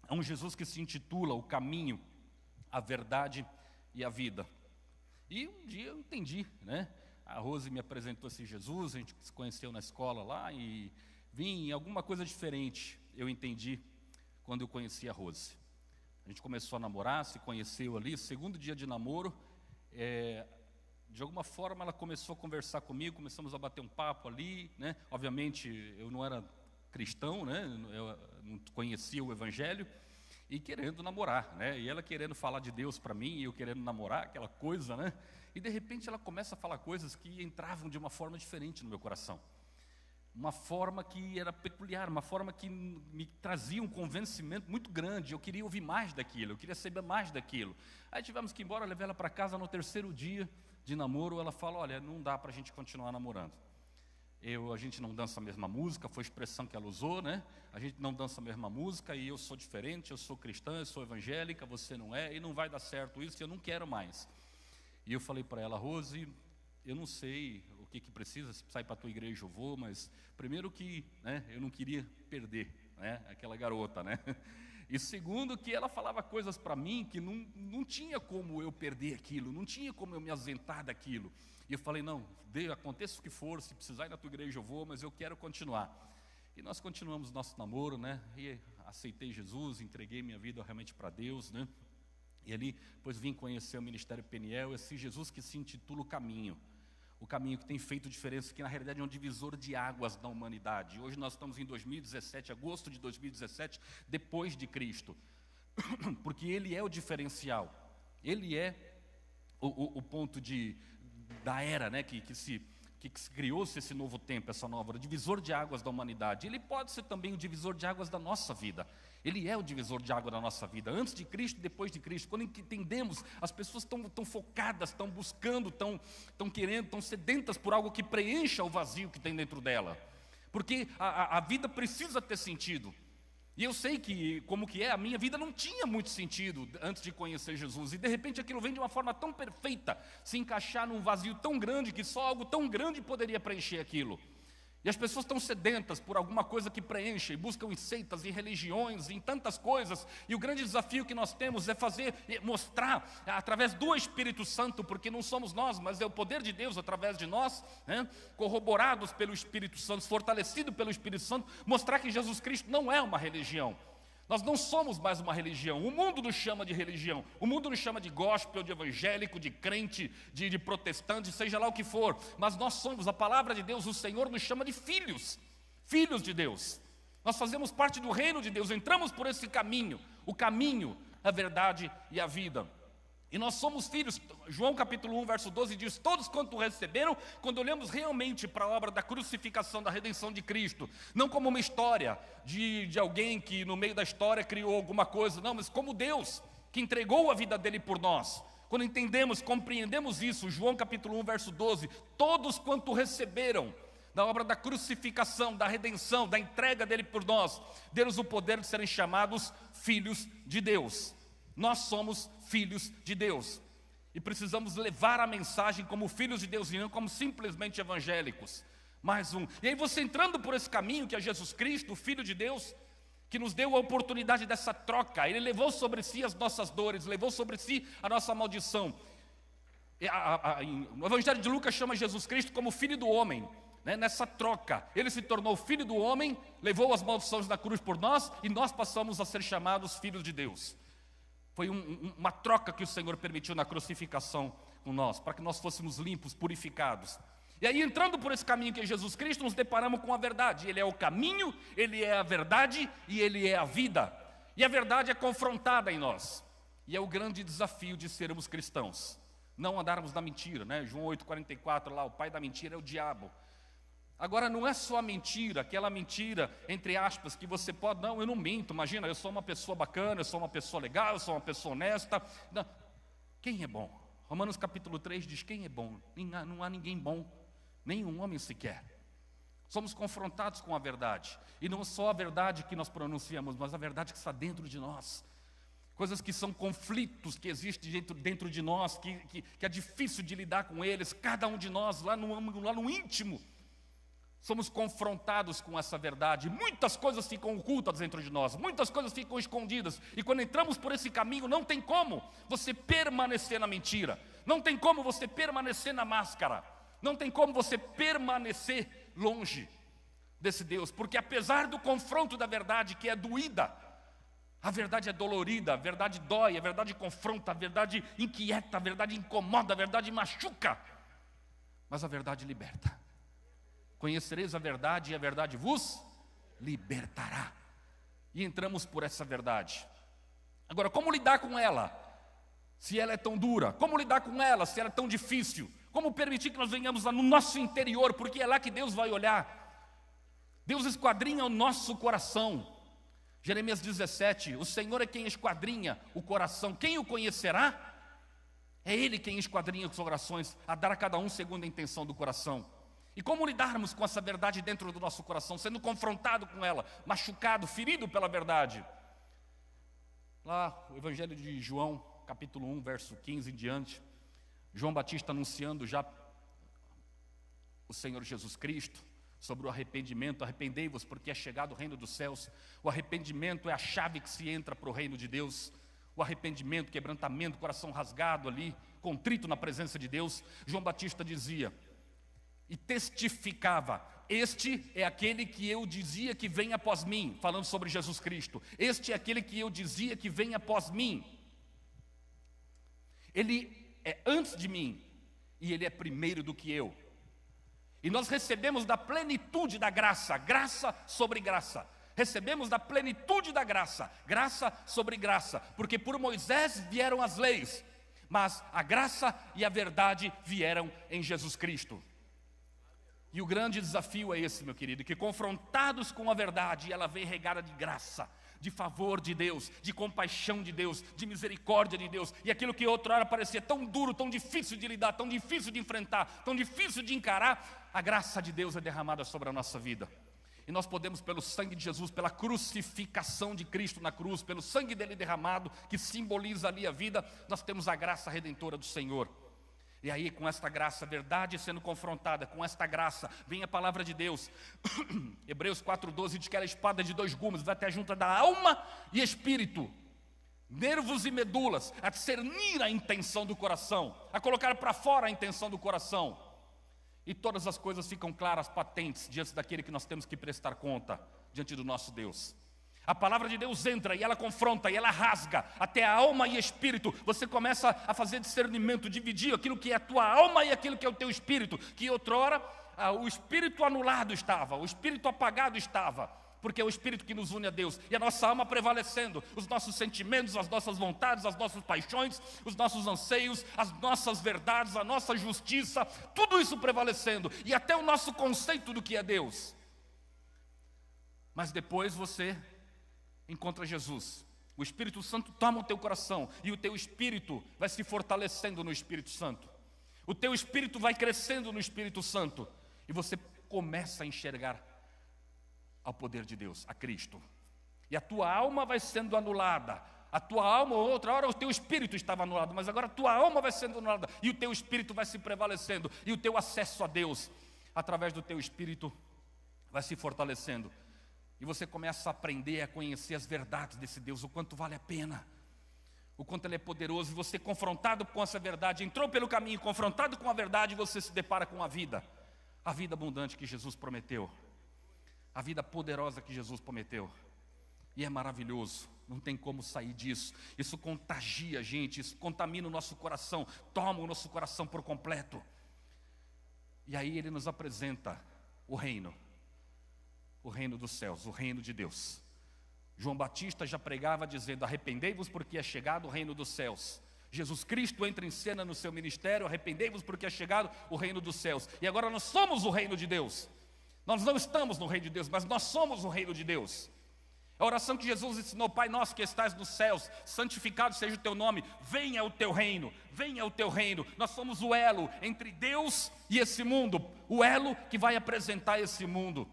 É um Jesus que se intitula o caminho, a verdade e a vida. E um dia eu entendi, né? A Rose me apresentou esse Jesus, a gente se conheceu na escola lá e vim em alguma coisa diferente. Eu entendi quando eu conheci a Rose. A gente começou a namorar, se conheceu ali, segundo dia de namoro, de alguma forma ela começou a conversar comigo, começamos a bater um papo ali, né? Obviamente eu não era cristão, né? Eu não conhecia o Evangelho, e querendo namorar, né? E ela querendo falar de Deus para mim, e eu querendo namorar, aquela coisa, né? E de repente ela começa a falar coisas que entravam de uma forma diferente no meu coração. Uma forma que era peculiar, uma forma que me trazia um convencimento muito grande. Eu queria ouvir mais daquilo, eu queria saber mais daquilo. Aí tivemos que ir embora, levei ela para casa. No terceiro dia de namoro, ela fala: olha, não dá para a gente continuar namorando. A gente não dança a mesma música, foi a expressão que ela usou, né? A gente não dança a mesma música e eu sou diferente, eu sou cristã, eu sou evangélica, você não é, e não vai dar certo isso, e eu não quero mais. E eu falei para ela: Rose, eu não sei o que precisa, se precisar ir para a tua igreja eu vou, mas primeiro que, né, eu não queria perder, né, aquela garota, né? E segundo que ela falava coisas para mim que não tinha como eu perder aquilo, não tinha como eu me ausentar daquilo. E eu falei: não, aconteça o que for, se precisar ir na tua igreja eu vou, mas eu quero continuar. E nós continuamos nosso namoro, né? E aceitei Jesus, entreguei minha vida realmente para Deus, né? E ali, depois vim conhecer o Ministério Peniel, esse Jesus que se intitula o caminho que tem feito diferença, que na realidade é um divisor de águas da humanidade. Hoje nós estamos em 2017, agosto de 2017, depois de Cristo, porque Ele é o diferencial, Ele é o ponto da era, né, que se criou-se esse novo tempo, essa nova, o divisor de águas da humanidade. Ele pode ser também o divisor de águas da nossa vida. Ele é o divisor de água da nossa vida, antes de Cristo e depois de Cristo. Quando entendemos, as pessoas estão focadas, estão buscando, estão querendo, estão sedentas por algo que preencha o vazio que tem dentro dela. Porque a vida precisa ter sentido. E eu sei que, como que é, a minha vida não tinha muito sentido antes de conhecer Jesus. E de repente aquilo vem de uma forma tão perfeita, se encaixar num vazio tão grande, que só algo tão grande poderia preencher aquilo. E as pessoas estão sedentas por alguma coisa que preencha, e buscam em seitas, em religiões, em tantas coisas. E o grande desafio que nós temos é mostrar, através do Espírito Santo, porque não somos nós, mas é o poder de Deus através de nós, né? Corroborados pelo Espírito Santo, fortalecido pelo Espírito Santo, mostrar que Jesus Cristo não é uma religião. Nós não somos mais uma religião. O mundo nos chama de religião. O mundo nos chama de gospel, de evangélico, de crente, de protestante, seja lá o que for. Mas nós somos, a palavra de Deus, o Senhor nos chama de filhos. Filhos de Deus. Nós fazemos parte do reino de Deus. Entramos por esse caminho. O caminho, a verdade e a vida. E nós somos filhos. João capítulo 1, verso 12 diz: todos quanto receberam. Quando olhamos realmente para a obra da crucificação, da redenção de Cristo, não como uma história de alguém que no meio da história criou alguma coisa, não, mas como Deus que entregou a vida dele por nós. Quando entendemos, compreendemos isso, João capítulo 1, verso 12: todos quanto receberam da obra da crucificação, da redenção, da entrega dele por nós, deram-nos o poder de serem chamados filhos de Deus. Nós somos filhos de Deus e precisamos levar a mensagem como filhos de Deus e não como simplesmente evangélicos. Mais um. E aí você entrando por esse caminho que é Jesus Cristo, o Filho de Deus, que nos deu a oportunidade dessa troca. Ele levou sobre si as nossas dores, levou sobre si a nossa maldição. O Evangelho de Lucas chama Jesus Cristo como Filho do Homem. Nessa troca, Ele se tornou Filho do Homem, levou as maldições da cruz por nós e nós passamos a ser chamados filhos de Deus. Foi uma troca que o Senhor permitiu na crucificação com nós, para que nós fôssemos limpos, purificados. E aí, entrando por esse caminho que é Jesus Cristo, nos deparamos com a verdade. Ele é o caminho, Ele é a verdade e Ele é a vida. E a verdade é confrontada em nós. E é o grande desafio de sermos cristãos. Não andarmos na mentira, né? João 8,44 lá, o pai da mentira é o diabo. Agora, não é só a mentira, aquela mentira, entre aspas, que você pode... Não, eu não minto, imagina, eu sou uma pessoa bacana, eu sou uma pessoa legal, eu sou uma pessoa honesta. Não. Quem é bom? Romanos capítulo 3 diz: quem é bom? Não há ninguém bom, nenhum homem sequer. Somos confrontados com a verdade. E não só a verdade que nós pronunciamos, mas a verdade que está dentro de nós. Coisas que são conflitos que existem dentro de nós, que é difícil de lidar com eles. Cada um de nós, lá no íntimo, somos confrontados com essa verdade. Muitas coisas ficam ocultas dentro de nós, muitas coisas ficam escondidas, e quando entramos por esse caminho, não tem como você permanecer na mentira, não tem como você permanecer na máscara, não tem como você permanecer longe desse Deus, porque apesar do confronto da verdade, que é doída, a verdade é dolorida, a verdade dói, a verdade confronta, a verdade inquieta, a verdade incomoda, a verdade machuca, mas a verdade liberta. Conhecereis a verdade e a verdade vos libertará. E entramos por essa verdade. Agora, como lidar com ela, se ela é tão dura? Como lidar com ela, se ela é tão difícil? Como permitir que nós venhamos lá no nosso interior, porque é lá que Deus vai olhar. Deus esquadrinha o nosso coração. Jeremias 17, o Senhor é quem esquadrinha o coração. Quem o conhecerá? É Ele quem esquadrinha os corações, a dar a cada um segundo a intenção do coração. E como lidarmos com essa verdade dentro do nosso coração, sendo confrontado com ela, machucado, ferido pela verdade? Lá, o Evangelho de João, capítulo 1, verso 15 em diante, João Batista anunciando já o Senhor Jesus Cristo, sobre o arrependimento. Arrependei-vos porque é chegado o reino dos céus. O arrependimento é a chave que se entra para o reino de Deus. O arrependimento, quebrantamento, coração rasgado ali, contrito na presença de Deus. João Batista dizia e testificava: este é aquele que eu dizia que vem após mim, falando sobre Jesus Cristo. Este é aquele que eu dizia que vem após mim. Ele é antes de mim e ele é primeiro do que eu. E nós recebemos da plenitude da graça, graça sobre graça. Recebemos da plenitude da graça, graça sobre graça, porque por Moisés vieram as leis, mas a graça e a verdade vieram em Jesus Cristo. E o grande desafio é esse, meu querido, que confrontados com a verdade, ela vem regada de graça, de favor de Deus, de compaixão de Deus, de misericórdia de Deus, e aquilo que outrora parecia tão duro, tão difícil de lidar, tão difícil de enfrentar, tão difícil de encarar, a graça de Deus é derramada sobre a nossa vida. E nós podemos, pelo sangue de Jesus, pela crucificação de Cristo na cruz, pelo sangue dele derramado, que simboliza ali a vida, nós temos a graça redentora do Senhor. E aí, com esta graça, a verdade sendo confrontada, com esta graça, vem a palavra de Deus. Hebreus 4,12 diz que ela é espada de dois gumes, vai até a junta da alma e espírito, nervos e medulas, a discernir a intenção do coração, a colocar para fora a intenção do coração. E todas as coisas ficam claras, patentes, diante daquele que nós temos que prestar conta, diante do nosso Deus. A palavra de Deus entra e ela confronta, e ela rasga até a alma e espírito. Você começa a fazer discernimento, dividir aquilo que é a tua alma e aquilo que é o teu espírito. Que outrora o espírito anulado estava, o espírito apagado estava, porque é o espírito que nos une a Deus. E a nossa alma prevalecendo, os nossos sentimentos, as nossas vontades, as nossas paixões, os nossos anseios, as nossas verdades, a nossa justiça, tudo isso prevalecendo. E até o nosso conceito do que é Deus. Mas depois você encontra Jesus, o Espírito Santo toma o teu coração, e o teu espírito vai se fortalecendo no Espírito Santo, o teu espírito vai crescendo no Espírito Santo, e você começa a enxergar ao poder de Deus, a Cristo, e a tua alma vai sendo anulada. A tua alma, outra hora o teu espírito estava anulado, mas agora a tua alma vai sendo anulada, e o teu espírito vai se prevalecendo, e o teu acesso a Deus, através do teu espírito, vai se fortalecendo. E você começa a aprender a conhecer as verdades desse Deus, o quanto vale a pena, o quanto Ele é poderoso. E você, confrontado com essa verdade, entrou pelo caminho, confrontado com a verdade, você se depara com a vida abundante que Jesus prometeu, a vida poderosa que Jesus prometeu. E é maravilhoso, não tem como sair disso. Isso contagia a gente, isso contamina o nosso coração, toma o nosso coração por completo. E aí Ele nos apresenta o reino dos céus, o reino de Deus. João Batista já pregava dizendo: arrependei-vos porque é chegado o reino dos céus. Jesus Cristo entra em cena no seu ministério: arrependei-vos porque é chegado o reino dos céus. E agora nós somos o reino de Deus. Nós não estamos no reino de Deus, mas nós somos o reino de Deus. A oração que Jesus ensinou: Pai nosso que estás nos céus, santificado seja o teu nome, venha o teu reino, venha o teu reino. Nós somos o elo entre Deus e esse mundo, o elo que vai apresentar esse mundo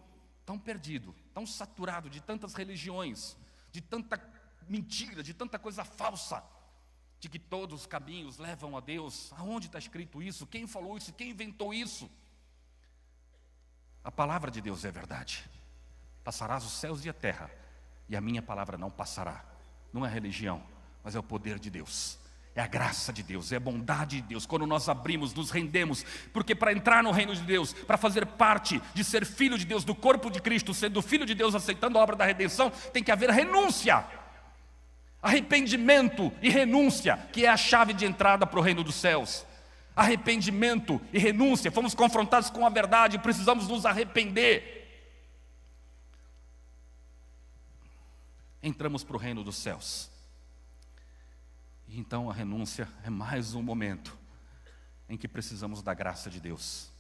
tão perdido, tão saturado de tantas religiões, de tanta mentira, de tanta coisa falsa, de que todos os caminhos levam a Deus. Aonde está escrito isso? Quem falou isso? Quem inventou isso? A palavra de Deus é verdade. Passarás os céus e a terra, e a minha palavra não passará. Não é religião, mas é o poder de Deus. É a graça de Deus, é a bondade de Deus. Quando nós abrimos, nos rendemos, porque para entrar no reino de Deus, para fazer parte de ser filho de Deus, do corpo de Cristo, sendo filho de Deus, aceitando a obra da redenção, tem que haver renúncia, arrependimento e renúncia, que é a chave de entrada para o reino dos céus. Arrependimento e renúncia, fomos confrontados com a verdade, precisamos nos arrepender. Entramos para o reino dos céus. E então a renúncia é mais um momento em que precisamos da graça de Deus.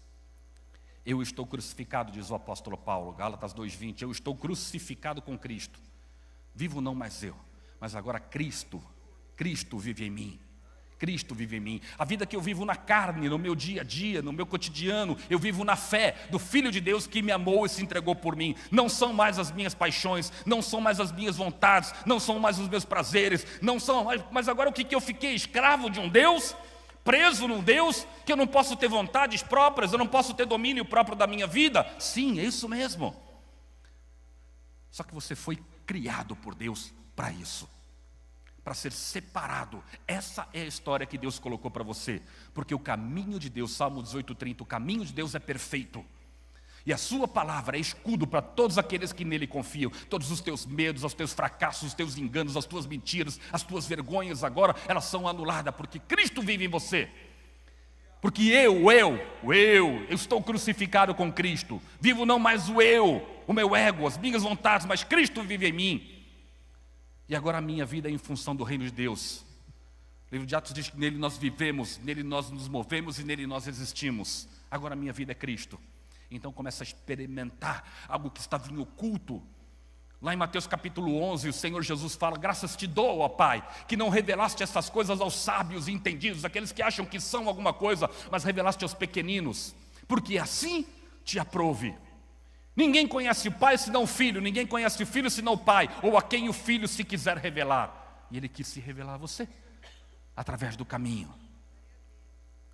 Eu estou crucificado, diz o apóstolo Paulo, Gálatas 2:20, eu estou crucificado com Cristo. Vivo não mais eu, mas agora Cristo vive em mim. Cristo vive em mim. A vida que eu vivo na carne, no meu dia a dia, no meu cotidiano, eu vivo na fé do Filho de Deus que me amou e se entregou por mim. Não são mais as minhas paixões, não são mais as minhas vontades, não são mais os meus prazeres, não são, mas agora o que eu fiquei? Escravo de um Deus, preso num Deus, que eu não posso ter vontades próprias, eu não posso ter domínio próprio da minha vida? Sim, é isso mesmo. Só que você foi criado por Deus para isso, para ser separado. Essa é a história que Deus colocou para você, porque o caminho de Deus, Salmo 18:30, o caminho de Deus é perfeito, e a sua palavra é escudo para todos aqueles que nele confiam. Todos os teus medos, os teus fracassos, os teus enganos, as tuas mentiras, as tuas vergonhas agora, elas são anuladas, porque Cristo vive em você. Porque eu estou crucificado com Cristo, vivo não mais o meu ego, as minhas vontades, mas Cristo vive em mim. E agora a minha vida é em função do reino de Deus. O livro de Atos diz que nele nós vivemos, nele nós nos movemos e nele nós existimos. Agora a minha vida é Cristo. Então começa a experimentar algo que estava em oculto. Lá em Mateus capítulo 11, o Senhor Jesus fala: graças te dou, ó Pai, que não revelaste essas coisas aos sábios e entendidos, aqueles que acham que são alguma coisa, mas revelaste aos pequeninos, porque assim te aprouve. Ninguém conhece o Pai senão o Filho, ninguém conhece o Filho senão o Pai, ou a quem o Filho se quiser revelar. E Ele quis se revelar a você, através do caminho.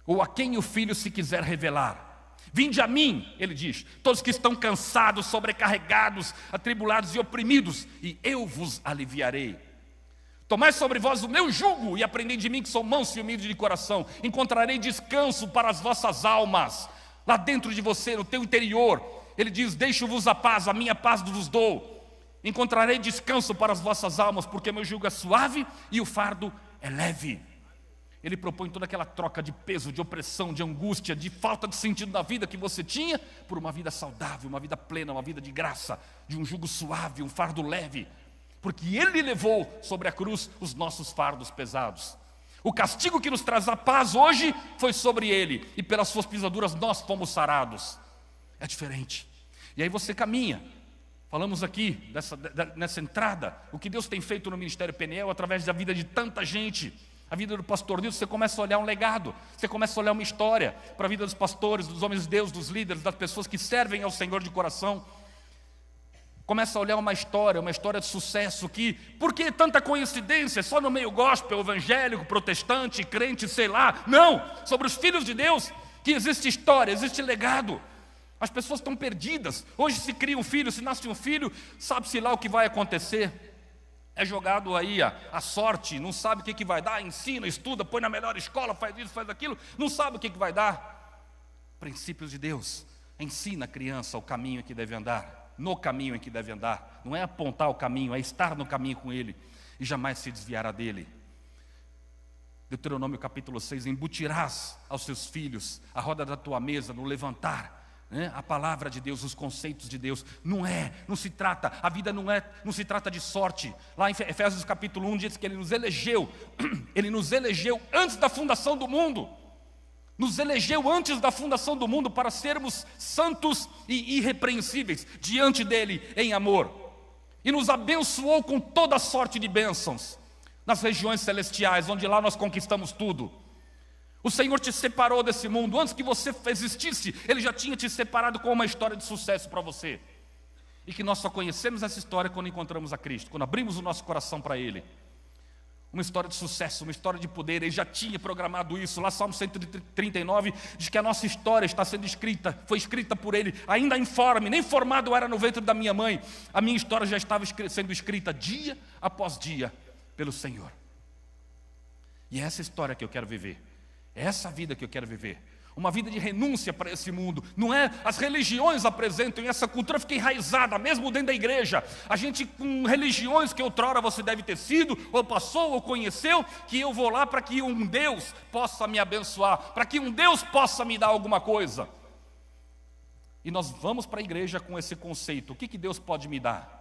Ou a quem o Filho se quiser revelar. Vinde a mim, Ele diz, todos que estão cansados, sobrecarregados, atribulados e oprimidos, e eu vos aliviarei. Tomai sobre vós o meu jugo, e aprendei de mim que sou manso e humilde de coração. Encontrarei descanso para as vossas almas, lá dentro de você, no teu interior. Ele diz: deixo-vos a paz, a minha paz vos dou. Encontrarei descanso para as vossas almas, porque meu jugo é suave e o fardo é leve. Ele propõe toda aquela troca de peso, de opressão, de angústia, de falta de sentido na vida que você tinha, por uma vida saudável, uma vida plena, uma vida de graça, de um jugo suave, um fardo leve. Porque Ele levou sobre a cruz os nossos fardos pesados. O castigo que nos traz a paz hoje foi sobre Ele, e pelas suas pisaduras nós fomos sarados. É diferente. E aí você caminha. Falamos aqui nessa entrada, o que Deus tem feito no Ministério Peniel através da vida de tanta gente. A vida do pastor Nilson, você começa a olhar um legado, você começa a olhar uma história para a vida dos pastores, dos homens de Deus, dos líderes, das pessoas que servem ao Senhor de coração. Começa a olhar uma história de sucesso que, por que tanta coincidência? Só no meio gospel, evangélico, protestante, crente, sei lá. Não, sobre os filhos de Deus, que existe história, existe legado. As pessoas estão perdidas. Hoje se cria um filho, se nasce um filho, sabe-se lá o que vai acontecer. É jogado aí a sorte, não sabe o que vai dar, ensina, estuda, põe na melhor escola, faz isso, faz aquilo, não sabe o que vai dar. Princípios de Deus, ensina a criança o caminho em que deve andar, no caminho em que deve andar. Não é apontar o caminho, é estar no caminho com Ele e jamais se desviará dele. Deuteronômio capítulo 6, embutirás aos seus filhos a roda da tua mesa no levantar. A palavra de Deus, os conceitos de Deus, não se trata, a vida não se trata de sorte. Lá em Efésios capítulo 1 diz que Ele nos elegeu antes da fundação do mundo, nos elegeu antes da fundação do mundo para sermos santos e irrepreensíveis diante dEle em amor, e nos abençoou com toda sorte de bênçãos, nas regiões celestiais, onde lá nós conquistamos tudo. O Senhor te separou desse mundo, antes que você existisse, Ele já tinha te separado com uma história de sucesso para você. E que nós só conhecemos essa história quando encontramos a Cristo, quando abrimos o nosso coração para Ele. uma história de sucesso, uma história de poder. Ele já tinha programado isso. Lá Salmo 139 diz que a nossa história está sendo escrita, foi escrita por Ele, ainda informe, nem formado eu era no ventre da minha mãe. A minha história já estava sendo escrita dia após dia pelo Senhor. E é essa história que eu quero viver, é essa vida que eu quero viver. Uma vida de renúncia para esse mundo. Não é, as religiões apresentam, e essa cultura fica enraizada, mesmo dentro da igreja. A gente com religiões que outrora você deve ter sido, ou passou, ou conheceu, que eu vou lá para que um Deus possa me abençoar, para que um Deus possa me dar alguma coisa. E nós vamos para a igreja com esse conceito: o que Deus pode me dar?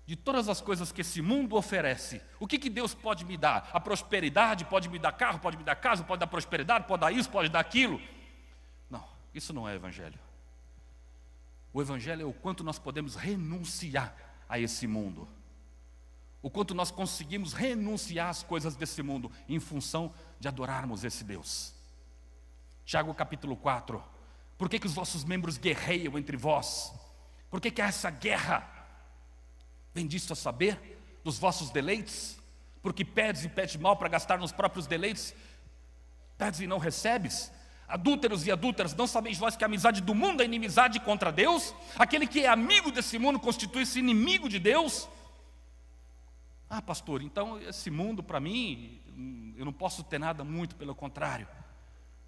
De todas as coisas que esse mundo oferece, o que Deus pode me dar? A prosperidade, pode me dar carro, pode me dar casa, pode dar prosperidade, pode dar isso, pode dar aquilo. Não, isso não é evangelho. O evangelho é o quanto nós podemos renunciar a esse mundo. O quanto nós conseguimos renunciar às coisas desse mundo em função de adorarmos esse Deus. Tiago capítulo 4. Por que os vossos membros guerreiam entre vós? Por que há essa guerra? Vem disso a saber, dos vossos deleites, porque pedes e pedes mal para gastar nos próprios deleites, pedes e não recebes. Adúlteros e adúlteras, não sabeis vós que a amizade do mundo é inimizade contra Deus? Aquele que é amigo desse mundo constitui-se inimigo de Deus? Ah, pastor, então esse mundo para mim, eu não posso ter nada, muito pelo contrário.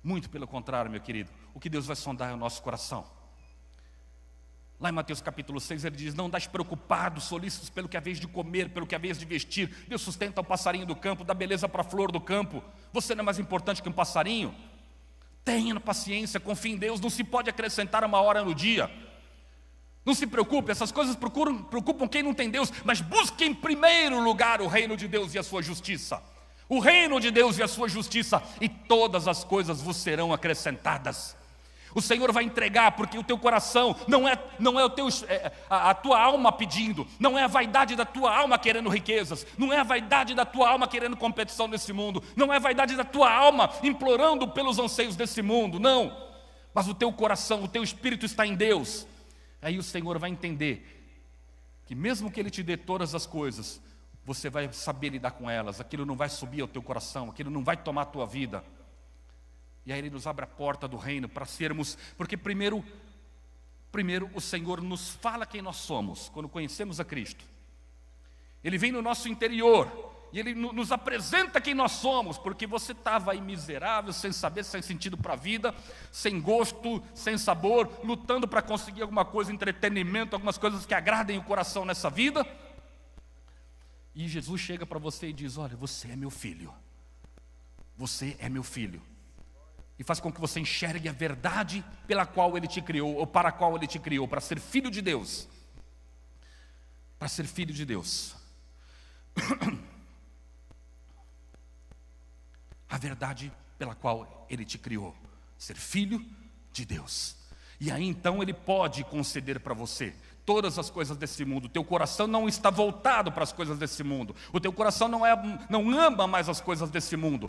Muito pelo contrário, meu querido. O que Deus vai sondar é o nosso coração. Lá em Mateus capítulo 6 ele diz: não dás preocupados, solícitos pelo que haveis de comer, pelo que haveis de vestir. Deus sustenta o passarinho do campo, dá beleza para a flor do campo. Você não é mais importante que um passarinho? Tenha paciência, confie em Deus. Não se pode acrescentar uma hora no dia. Não se preocupe, essas coisas preocupam quem não tem Deus. Mas busque em primeiro lugar o reino de Deus e a sua justiça. O reino de Deus e a sua justiça, e todas as coisas vos serão acrescentadas. O Senhor vai entregar, porque o teu coração não é a tua alma pedindo, não é a vaidade da tua alma querendo riquezas, não é a vaidade da tua alma querendo competição nesse mundo, não é a vaidade da tua alma implorando pelos anseios desse mundo, não. Mas o teu coração, o teu espírito está em Deus. Aí o Senhor vai entender que mesmo que Ele te dê todas as coisas, você vai saber lidar com elas, aquilo não vai subir ao teu coração, aquilo não vai tomar a tua vida. E aí Ele nos abre a porta do reino para sermos, porque primeiro o Senhor nos fala quem nós somos, quando conhecemos a Cristo. Ele vem no nosso interior, e Ele nos apresenta quem nós somos, porque você estava aí miserável, sem saber, sem sentido para a vida, sem gosto, sem sabor, lutando para conseguir alguma coisa, entretenimento, algumas coisas que agradem o coração nessa vida. E Jesus chega para você e diz: olha, você é meu filho, você é meu filho. E faz com que você enxergue a verdade pela qual Ele te criou, ou para a qual Ele te criou, para ser filho de Deus. Para ser filho de Deus. A verdade pela qual Ele te criou, ser filho de Deus. E aí então Ele pode conceder para você todas as coisas desse mundo. O teu coração não está voltado para as coisas desse mundo. O teu coração não ama mais as coisas desse mundo.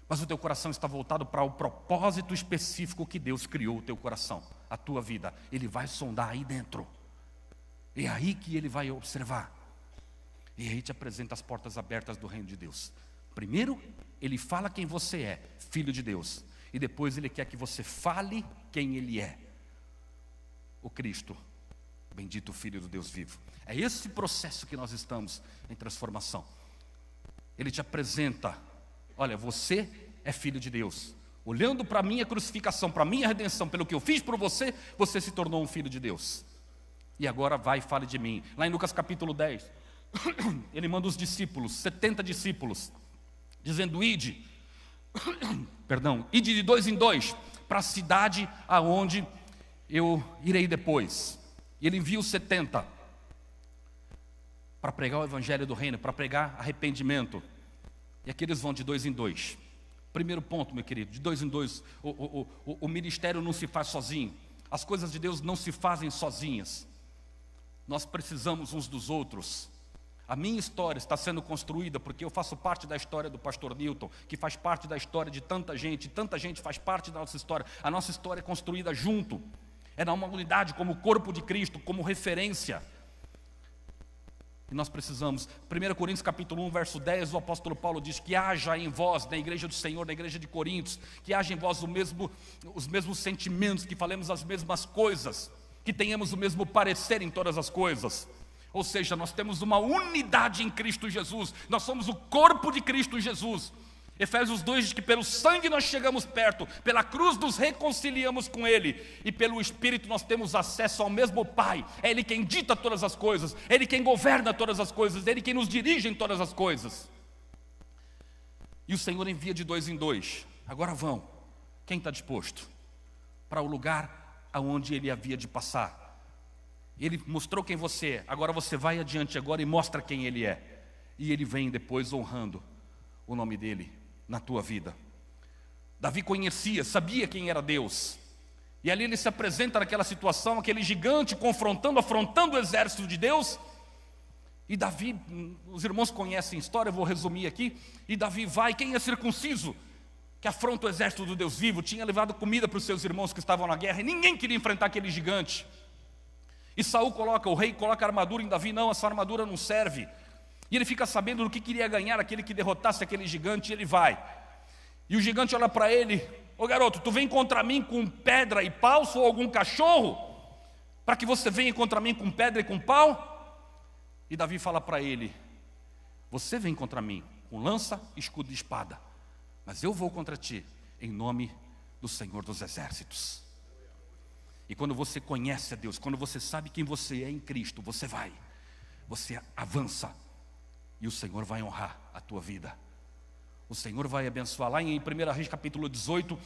Mas o teu coração está voltado para o propósito específico que Deus criou o teu coração, a tua vida. Ele vai sondar aí dentro. É aí que Ele vai observar. E aí te apresenta as portas abertas do reino de Deus. Primeiro, Ele fala quem você é, filho de Deus. E depois Ele quer que você fale quem Ele é. O Cristo, bendito Filho do Deus vivo. É esse processo que nós estamos em transformação. Ele te apresenta: olha, você é filho de Deus. Olhando para a minha crucificação, para a minha redenção, pelo que eu fiz por você, você se tornou um filho de Deus. E agora vai e fale de mim. Lá em Lucas capítulo 10, Ele manda os discípulos, 70 discípulos, dizendo: ide de 2 em 2 para a cidade aonde eu irei depois. E Ele envia os 70 para pregar o evangelho do reino, para pregar arrependimento. E aqui eles vão de 2 em 2. Primeiro ponto, meu querido, de 2 em 2, o ministério não se faz sozinho. As coisas de Deus não se fazem sozinhas. Nós precisamos uns dos outros. A minha história está sendo construída porque eu faço parte da história do pastor Newton, que faz parte da história de tanta gente faz parte da nossa história. A nossa história é construída junto. É numa unidade, como corpo de Cristo, como referência. E nós precisamos. 1 Coríntios capítulo 1, verso 10, o apóstolo Paulo diz que haja em vós, na igreja do Senhor, na igreja de Coríntios, que haja em vós os mesmos sentimentos, que falemos as mesmas coisas, que tenhamos o mesmo parecer em todas as coisas. Ou seja, nós temos uma unidade em Cristo Jesus, nós somos o corpo de Cristo Jesus. Efésios 2 diz que pelo sangue nós chegamos perto, pela cruz nos reconciliamos com Ele, e pelo Espírito nós temos acesso ao mesmo Pai. É Ele quem dita todas as coisas, é Ele quem governa todas as coisas, é Ele quem nos dirige em todas as coisas. E o Senhor envia de 2 em 2. Agora vão, quem está disposto? Para o lugar aonde Ele havia de passar. Ele mostrou quem você é, agora você vai adiante agora e mostra quem Ele é. E Ele vem depois honrando o nome dEle na tua vida. Davi conhecia, sabia quem era Deus. E ali ele se apresenta naquela situação, aquele gigante afrontando o exército de Deus. E Davi, os irmãos conhecem a história, eu vou resumir aqui. E Davi vai, quem é circunciso, que afronta o exército do Deus vivo, tinha levado comida para os seus irmãos que estavam na guerra, e ninguém queria enfrentar aquele gigante. E Saul o rei coloca a armadura em Davi, não, essa armadura não serve. E ele fica sabendo do que queria ganhar aquele que derrotasse aquele gigante, e ele vai. E o gigante olha para ele: ô garoto, tu vem contra mim com pedra e pau, ou algum cachorro? Para que você venha contra mim com pedra e com pau? E Davi fala para ele: você vem contra mim com lança, escudo e espada, mas eu vou contra ti em nome do Senhor dos Exércitos. E quando você conhece a Deus, quando você sabe quem você é em Cristo, você avança. E o Senhor vai honrar a tua vida. O Senhor vai abençoar. Lá em 1 Reis capítulo 18,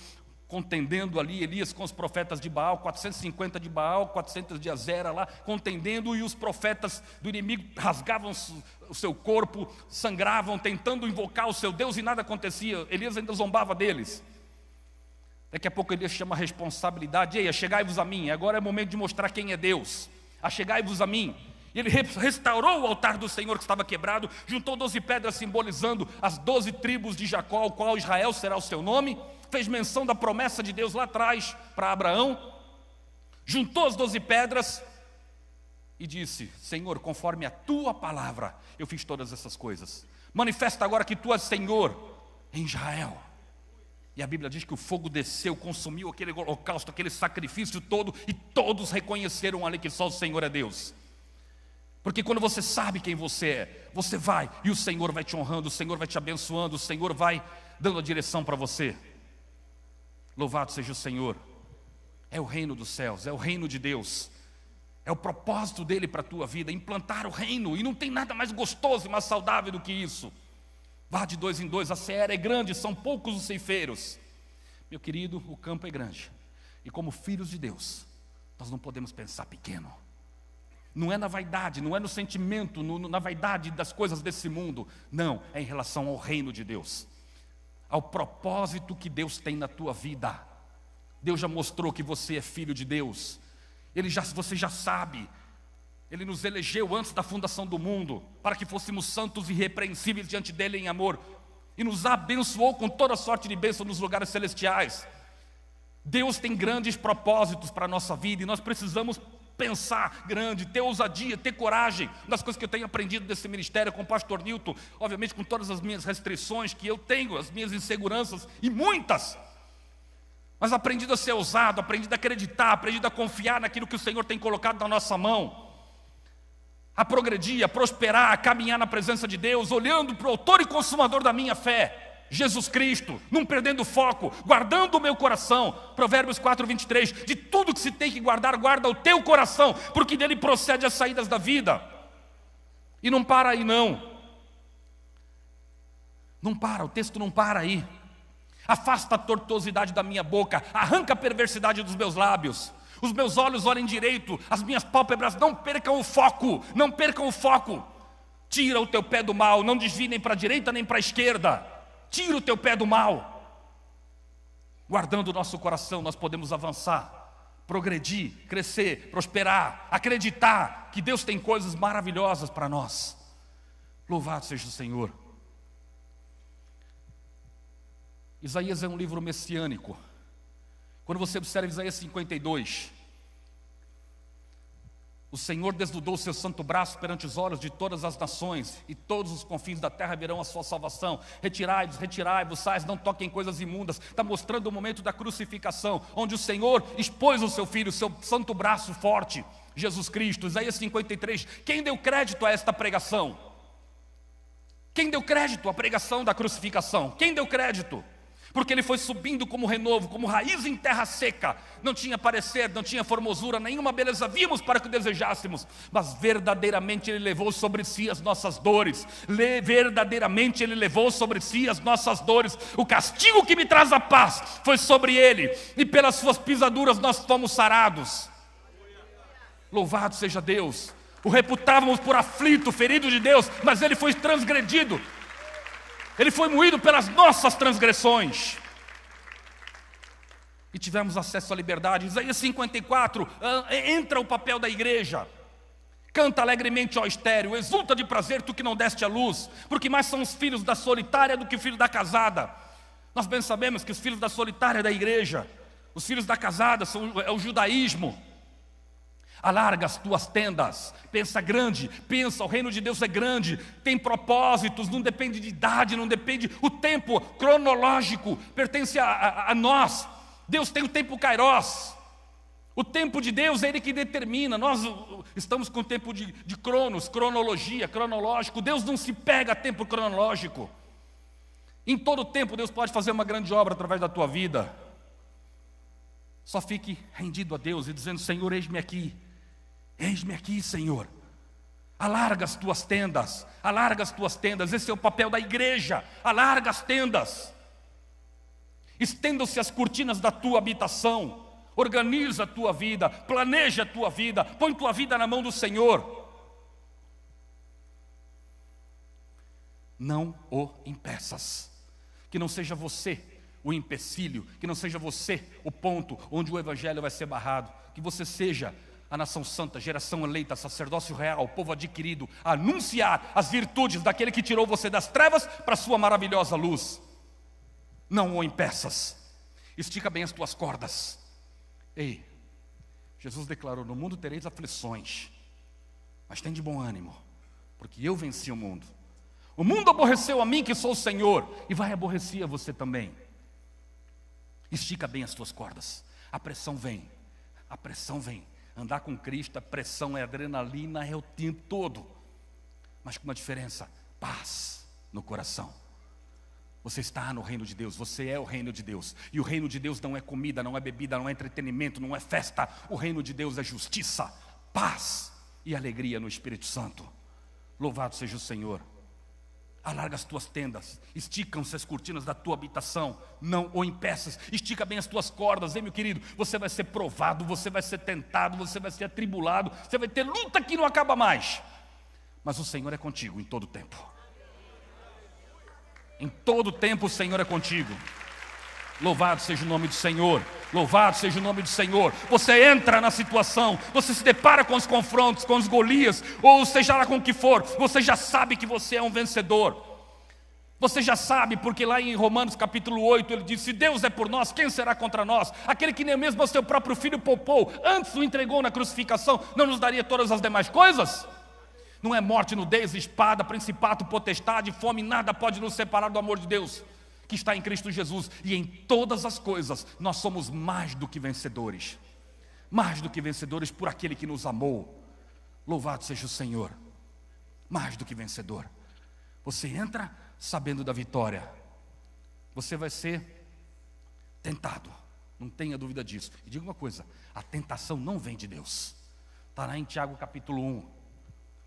contendendo ali Elias com os profetas de Baal, 450 de Baal, 400 de Azera lá, contendendo, e os profetas do inimigo rasgavam o seu corpo, sangravam, tentando invocar o seu Deus, e nada acontecia. Elias ainda zombava deles. Daqui a pouco Elias chama a responsabilidade: ei, achegai-vos a mim, agora é o momento de mostrar quem é Deus. Achegai-vos a mim. E ele restaurou o altar do Senhor que estava quebrado, juntou 12 pedras simbolizando as 12 tribos de Jacó, ao qual Israel será o seu nome, fez menção da promessa de Deus lá atrás para Abraão, juntou as 12 pedras e disse: Senhor, conforme a tua palavra eu fiz todas essas coisas, manifesta agora que tu és Senhor em Israel. E a Bíblia diz que o fogo desceu, consumiu aquele holocausto, aquele sacrifício todo, e todos reconheceram ali que só o Senhor é Deus. Porque quando você sabe quem você é, você vai, e o Senhor vai te honrando, o Senhor vai te abençoando, o Senhor vai dando a direção para você. Louvado seja o Senhor. É o reino dos céus, é o reino de Deus, é o propósito dele para a tua vida, implantar o reino. E não tem nada mais gostoso e mais saudável do que isso. Vá de 2 em 2, a seara é grande, são poucos os ceifeiros. Meu querido, o campo é grande, e como filhos de Deus, nós não podemos pensar pequeno. Não é na vaidade, não é no sentimento, na vaidade das coisas desse mundo. Não, é em relação ao reino de Deus, ao propósito que Deus tem na tua vida. Deus já mostrou que você é filho de Deus. Você já sabe. Ele nos elegeu antes da fundação do mundo, para que fôssemos santos e irrepreensíveis diante dele em amor, e nos abençoou com toda sorte de bênção nos lugares celestiais. Deus tem grandes propósitos para a nossa vida, e nós precisamos pensar grande, ter ousadia, ter coragem. Uma das coisas que eu tenho aprendido desse ministério com o pastor Nilton, obviamente com todas as minhas restrições que eu tenho, as minhas inseguranças, e muitas, mas aprendido a ser ousado, aprendido a acreditar, aprendido a confiar naquilo que o Senhor tem colocado na nossa mão, a progredir, a prosperar, a caminhar na presença de Deus, olhando para o autor e consumador da minha fé, Jesus Cristo, não perdendo o foco, guardando o meu coração. Provérbios 4:23, de tudo que se tem que guardar, guarda o teu coração, porque dele procede as saídas da vida. E não para aí não para, o texto não para aí. Afasta a tortuosidade da minha boca, arranca a perversidade dos meus lábios. Os meus olhos olhem direito, as minhas pálpebras não percam o foco, não percam o foco. Tira o teu pé do mal, não desvie nem para a direita nem para a esquerda. Tira o teu pé do mal. Guardando o nosso coração, nós podemos avançar, progredir, crescer, prosperar, acreditar que Deus tem coisas maravilhosas para nós. Louvado seja o Senhor. Isaías é um livro messiânico. Quando você observa Isaías 52, O Senhor desnudou o seu santo braço perante os olhos de todas as nações, e todos os confins da terra verão a sua salvação. Retirai-vos, retirai-vos, sais, não toquem coisas imundas. Está mostrando o momento da crucificação, onde o Senhor expôs o seu Filho, o seu santo braço forte, Jesus Cristo. Isaías 53, quem deu crédito a esta pregação? Quem deu crédito à pregação da crucificação? Quem deu crédito? Porque ele foi subindo como renovo, como raiz em terra seca. Não tinha parecer, não tinha formosura, nenhuma beleza vimos para que o desejássemos. Mas verdadeiramente ele levou sobre si as nossas dores. Verdadeiramente ele levou sobre si as nossas dores. O castigo que me traz a paz foi sobre ele, e pelas suas pisaduras nós fomos sarados. Louvado seja Deus. O reputávamos por aflito, ferido de Deus, mas ele foi transgredido. Ele foi moído pelas nossas transgressões. E tivemos acesso à liberdade. Isaías 54, entra o papel da igreja. Canta alegremente, ó estéril, exulta de prazer, tu que não deste a luz, porque mais são os filhos da solitária do que os filhos da casada. Nós bem sabemos que os filhos da solitária é da igreja, os filhos da casada é o judaísmo. Alarga as tuas tendas, pensa grande, pensa, o reino de Deus é grande, tem propósitos, não depende de idade, não depende, o tempo cronológico pertence a nós. Deus tem o tempo kairos, o tempo de Deus é Ele que determina. Nós estamos com o tempo de cronos, cronologia, cronológico. Deus não se pega a tempo cronológico. Em todo tempo Deus pode fazer uma grande obra através da tua vida. Só fique rendido a Deus e dizendo: Senhor, eis-me aqui, Senhor. Alarga as tuas tendas, alarga as tuas tendas. Esse é o papel da igreja, alarga as tendas. Estendam-se as cortinas da tua habitação. Organiza a tua vida, planeja a tua vida, põe tua vida na mão do Senhor. Não o impeças. Que não seja você o empecilho, que não seja você o ponto onde o evangelho vai ser barrado. Que você seja a nação santa, geração eleita, sacerdócio real, povo adquirido, a anunciar as virtudes daquele que tirou você das trevas para a sua maravilhosa luz. Não o impeças. Estica bem as tuas cordas. Ei, Jesus declarou: no mundo tereis aflições, mas tem de bom ânimo, porque eu venci o mundo. O mundo aborreceu a mim, que sou o Senhor, e vai aborrecer a você também. Estica bem as tuas cordas. A pressão vem, a pressão vem. Andar com Cristo, a pressão é adrenalina, é o tempo todo. Mas com uma diferença: paz no coração. Você está no reino de Deus, você é o reino de Deus. E o reino de Deus não é comida, não é bebida, não é entretenimento, não é festa. O reino de Deus é justiça, paz e alegria no Espírito Santo. Louvado seja o Senhor. Alarga as tuas tendas, esticam-se as cortinas da tua habitação, não o impeças. Estica bem as tuas cordas, hein, meu querido? Você vai ser provado, você vai ser tentado, você vai ser atribulado, você vai ter luta que não acaba mais. Mas o Senhor é contigo em todo o tempo. Em todo o tempo o Senhor é contigo. Louvado seja o nome do Senhor. Louvado seja o nome do Senhor. Você entra na situação, você se depara com os confrontos, com os Golias, ou seja lá com o que for, você já sabe que você é um vencedor. Você já sabe, porque lá em Romanos capítulo 8 ele diz: se Deus é por nós, quem será contra nós? Aquele que nem mesmo o seu próprio filho poupou, antes o entregou na crucificação, não nos daria todas as demais coisas? Não é morte, nudez, espada, principado, potestade, fome, nada pode nos separar do amor de Deus que está em Cristo Jesus. E em todas as coisas nós somos mais do que vencedores. Mais do que vencedores por aquele que nos amou. Louvado seja o Senhor. Mais do que vencedor. Você entra sabendo da vitória. Você vai ser tentado, não tenha dúvida disso. E diga uma coisa: a tentação não vem de Deus. Está lá em Tiago capítulo 1.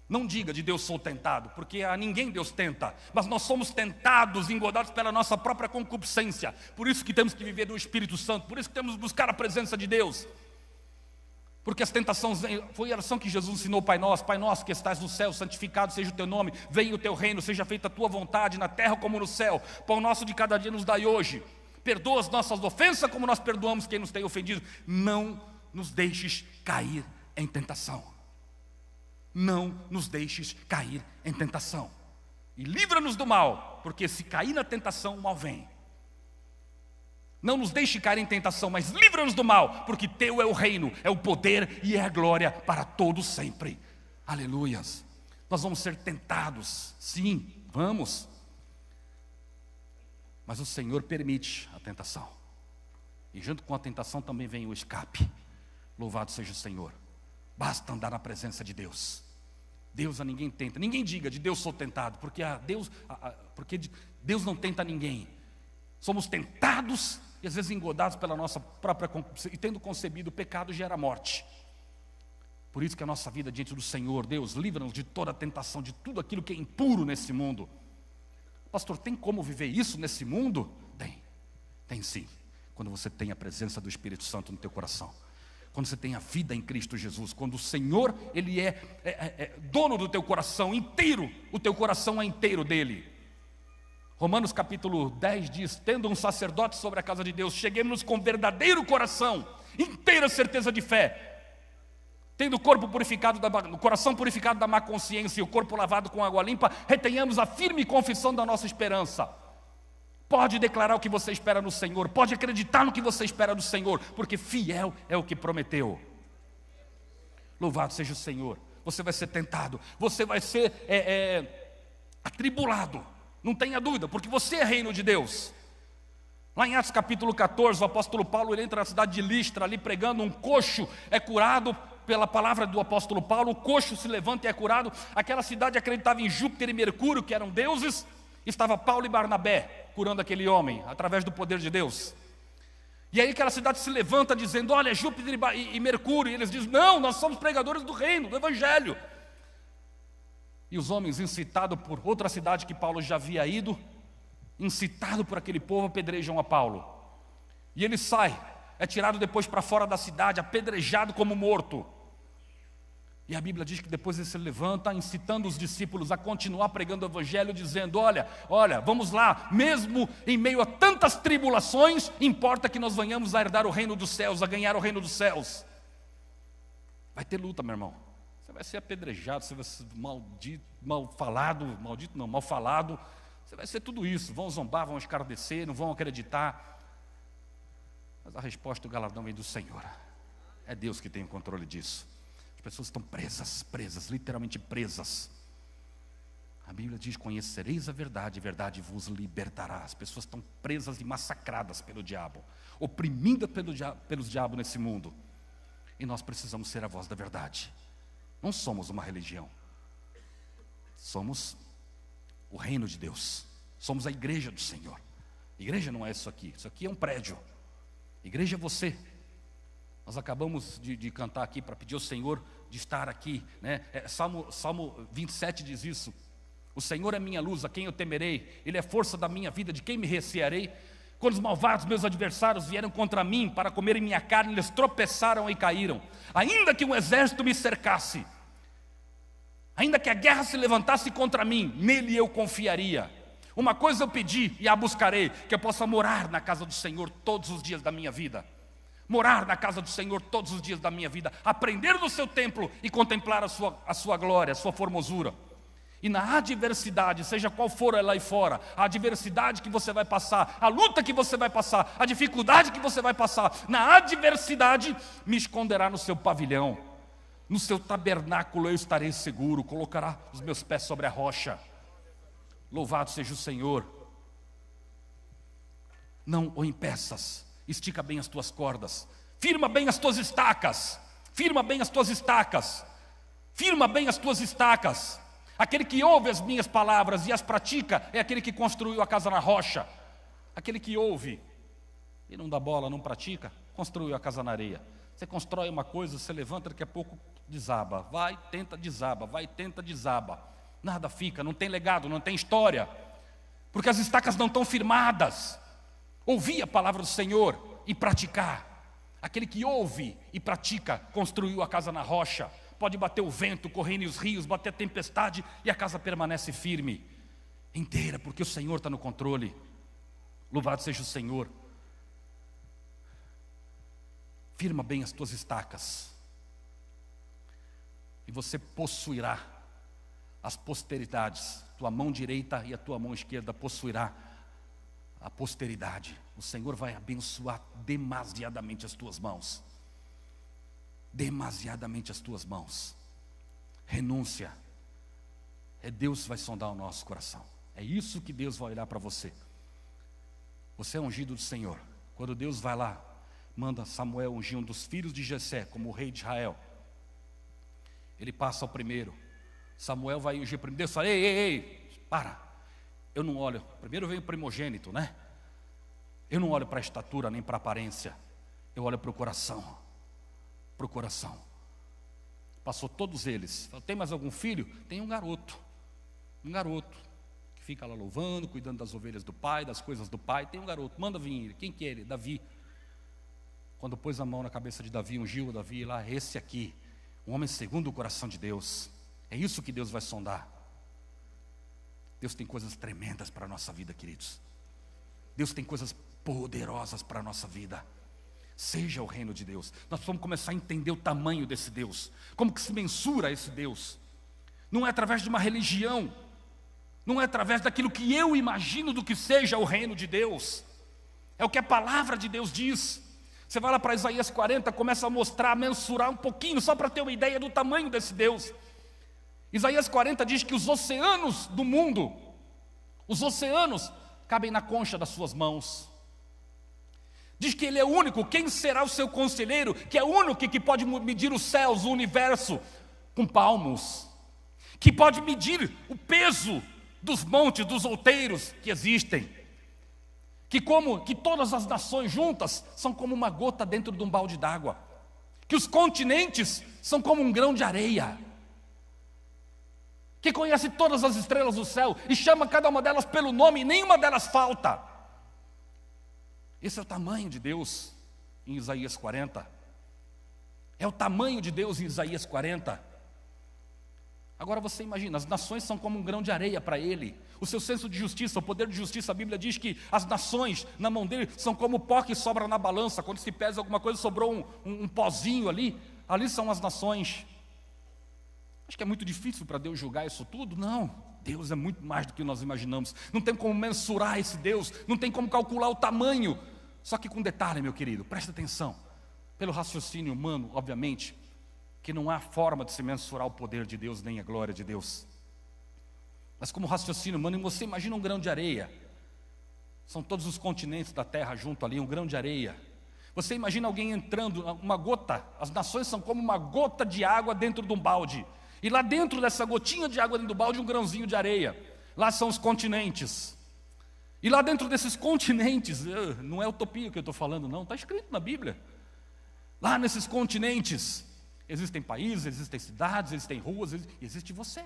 Não diga: de Deus sou tentado, porque a ninguém Deus tenta, mas nós somos tentados, engodados pela nossa própria concupiscência. Por isso que temos que viver no Espírito Santo, por isso que temos que buscar a presença de Deus. Porque as tentações, foi a oração que Jesus ensinou: Pai nosso que estás no céu, santificado seja o teu nome, venha o teu reino, seja feita a tua vontade, na terra como no céu. Pão nosso de cada dia nos dai hoje. Perdoa as nossas ofensas como nós perdoamos quem nos tem ofendido. Não nos deixes cair em tentação. Não nos deixes cair em tentação. E livra-nos do mal, porque se cair na tentação, o mal vem. Não nos deixe cair em tentação, mas livra-nos do mal, porque teu é o reino, é o poder e é a glória para todos sempre. Aleluias. Nós vamos ser tentados, sim, vamos. Mas o Senhor permite a tentação. E junto com a tentação também vem o escape. Louvado seja o Senhor. Basta andar na presença de Deus. Deus a ninguém tenta. Ninguém diga de Deus sou tentado, porque Deus não tenta ninguém. Somos tentados e às vezes engodados pela nossa própria, e tendo concebido o pecado gera morte. Por isso que a nossa vida diante do Senhor, Deus, livra-nos de toda a tentação, de tudo aquilo que é impuro nesse mundo. Pastor, tem como viver isso nesse mundo? Tem sim. Quando você tem a presença do Espírito Santo no teu coração. Quando você tem a vida em Cristo Jesus. Quando o Senhor, Ele é dono do teu coração inteiro. O teu coração é inteiro dEle. Romanos capítulo 10 diz: tendo um sacerdote sobre a casa de Deus, cheguemos com verdadeiro coração, inteira certeza de fé, tendo o coração purificado da má consciência e o corpo lavado com água limpa, retenhamos a firme confissão da nossa esperança. Pode declarar o que você espera no Senhor, pode acreditar no que você espera do Senhor, porque fiel é o que prometeu. Louvado seja o Senhor. Você vai ser tentado, você vai ser atribulado. Não tenha dúvida, porque você é reino de Deus. Lá em Atos capítulo 14, o apóstolo Paulo ele entra na cidade de Listra, ali pregando, um coxo é curado pela palavra do apóstolo Paulo, o coxo se levanta e é curado. Aquela cidade acreditava em Júpiter e Mercúrio, que eram deuses. Estava Paulo e Barnabé curando aquele homem, através do poder de Deus. E aí aquela cidade se levanta dizendo: olha, Júpiter e Mercúrio. E eles dizem: não, nós somos pregadores do reino, do evangelho. E os homens, incitados por outra cidade que Paulo já havia ido, incitado por aquele povo, apedrejam a Paulo. E ele sai, é tirado depois para fora da cidade, apedrejado como morto. E a Bíblia diz que depois ele se levanta, incitando os discípulos a continuar pregando o evangelho, dizendo: olha, vamos lá, mesmo em meio a tantas tribulações, importa que nós venhamos a herdar o reino dos céus, a ganhar o reino dos céus. Vai ter luta, meu irmão. Você vai ser apedrejado, você vai ser mal falado, você vai ser tudo isso. Vão zombar, vão escarnecer, não vão acreditar. Mas a resposta do galardão vem do Senhor. É Deus que tem o controle disso. As pessoas estão presas, literalmente presas. A Bíblia diz: conhecereis a verdade vos libertará. As pessoas estão presas e massacradas pelo diabo, oprimidas pelos diabos nesse mundo. E nós precisamos ser a voz da verdade. Não somos uma religião, somos o reino de Deus, somos a igreja do Senhor. Igreja não é isso aqui é um prédio. Igreja é você. Nós acabamos de cantar aqui para pedir ao Senhor de estar aqui, né? Salmo 27 diz isso: o Senhor é minha luz, a quem eu temerei? Ele é força da minha vida, de quem me recearei? Quando os malvados, meus adversários, vieram contra mim para comerem minha carne, eles tropeçaram e caíram. Ainda que um exército me cercasse, ainda que a guerra se levantasse contra mim, nele eu confiaria. Uma coisa eu pedi e a buscarei, que eu possa morar na casa do Senhor todos os dias da minha vida. Morar na casa do Senhor todos os dias da minha vida, aprender no seu templo e contemplar a sua glória, a sua formosura. E na adversidade, seja qual for ela aí fora, a adversidade que você vai passar, a luta que você vai passar, a dificuldade que você vai passar, na adversidade, me esconderá no seu pavilhão, no seu tabernáculo eu estarei seguro, colocará os meus pés sobre a rocha. Louvado seja o Senhor. Não o impeças, estica bem as tuas cordas, firma bem as tuas estacas, firma bem as tuas estacas, firma bem as tuas estacas. Aquele que ouve as minhas palavras e as pratica é aquele que construiu a casa na rocha. Aquele que ouve e não dá bola, não pratica, construiu a casa na areia. Você constrói uma coisa, você levanta, daqui a pouco desaba. Vai, tenta, desaba. Nada fica, não tem legado, não tem história. Porque as estacas não estão firmadas. Ouvir a palavra do Senhor e praticar. Aquele que ouve e pratica, construiu a casa na rocha. Pode bater o vento, correndo os rios, bater a tempestade e a casa permanece firme, inteira, porque o Senhor está no controle. Louvado seja o Senhor. Firma bem as tuas estacas e você possuirá as posteridades. Tua mão direita e a tua mão esquerda possuirá a posteridade. O Senhor vai abençoar demasiadamente as tuas mãos. Demasiadamente as tuas mãos. Renúncia. Deus vai sondar o nosso coração. É isso que Deus vai olhar para você. Você é ungido do Senhor. Quando Deus vai lá, manda Samuel ungir um dos filhos de Jessé como o rei de Israel. Ele passa ao primeiro. Samuel vai ungir primeiro. Deus fala: ei, para. Eu não olho. Primeiro vem o primogênito, né? Eu não olho para a estatura nem para a aparência. Eu olho para o coração. Para o coração. Passou todos eles. Falou: tem mais algum filho? Tem um garoto. Um garoto. Que fica lá louvando, cuidando das ovelhas do pai, das coisas do pai. Tem um garoto. Manda vir ele. Quem que é ele? Davi. Quando pôs a mão na cabeça de Davi, ungiu Davi lá. Esse aqui. Um homem segundo o coração de Deus. É isso que Deus vai sondar. Deus tem coisas tremendas para a nossa vida, queridos. Deus tem coisas poderosas para a nossa vida. Seja o reino de Deus. Nós precisamos começar a entender o tamanho desse Deus. Como que se mensura esse Deus? Não é através de uma religião. Não é através daquilo que eu imagino do que seja o reino de Deus. É o que a palavra de Deus diz. Você vai lá para Isaías 40, começa a mostrar, a mensurar um pouquinho, só para ter uma ideia do tamanho desse Deus. Isaías 40 diz que os oceanos do mundo, os oceanos cabem na concha das suas mãos. Diz que Ele é o único. Quem será o seu conselheiro? Que é o único que pode medir os céus, o universo, com palmos. Que pode medir o peso dos montes, dos outeiros que existem. Que todas as nações juntas são como uma gota dentro de um balde d'água. Que os continentes são como um grão de areia. Que conhece todas as estrelas do céu e chama cada uma delas pelo nome e nenhuma delas falta. Esse é o tamanho de Deus em Isaías 40. É o tamanho de Deus em Isaías 40. Agora você imagina, as nações são como um grão de areia para Ele. O seu senso de justiça, o poder de justiça, a Bíblia diz que as nações na mão dele são como o pó que sobra na balança. Quando se pesa alguma coisa, sobrou um pozinho ali. Ali são as nações. Acho que é muito difícil para Deus julgar isso tudo? Não, Deus é muito mais do que nós imaginamos. Não tem como mensurar esse Deus, não tem como calcular o tamanho. Só que com detalhe, meu querido, presta atenção. Pelo raciocínio humano, obviamente, que não há forma de se mensurar o poder de Deus nem a glória de Deus. Mas como raciocínio humano, você imagina um grão de areia. São todos os continentes da terra junto ali, um grão de areia. Você imagina alguém entrando, uma gota, as nações são como uma gota de água dentro de um balde. E lá dentro dessa gotinha de água dentro do balde, um grãozinho de areia. Lá são os continentes. E lá dentro desses continentes, não é utopia que eu estou falando não, está escrito na Bíblia. Lá nesses continentes, existem países, existem cidades, existem ruas, existe você.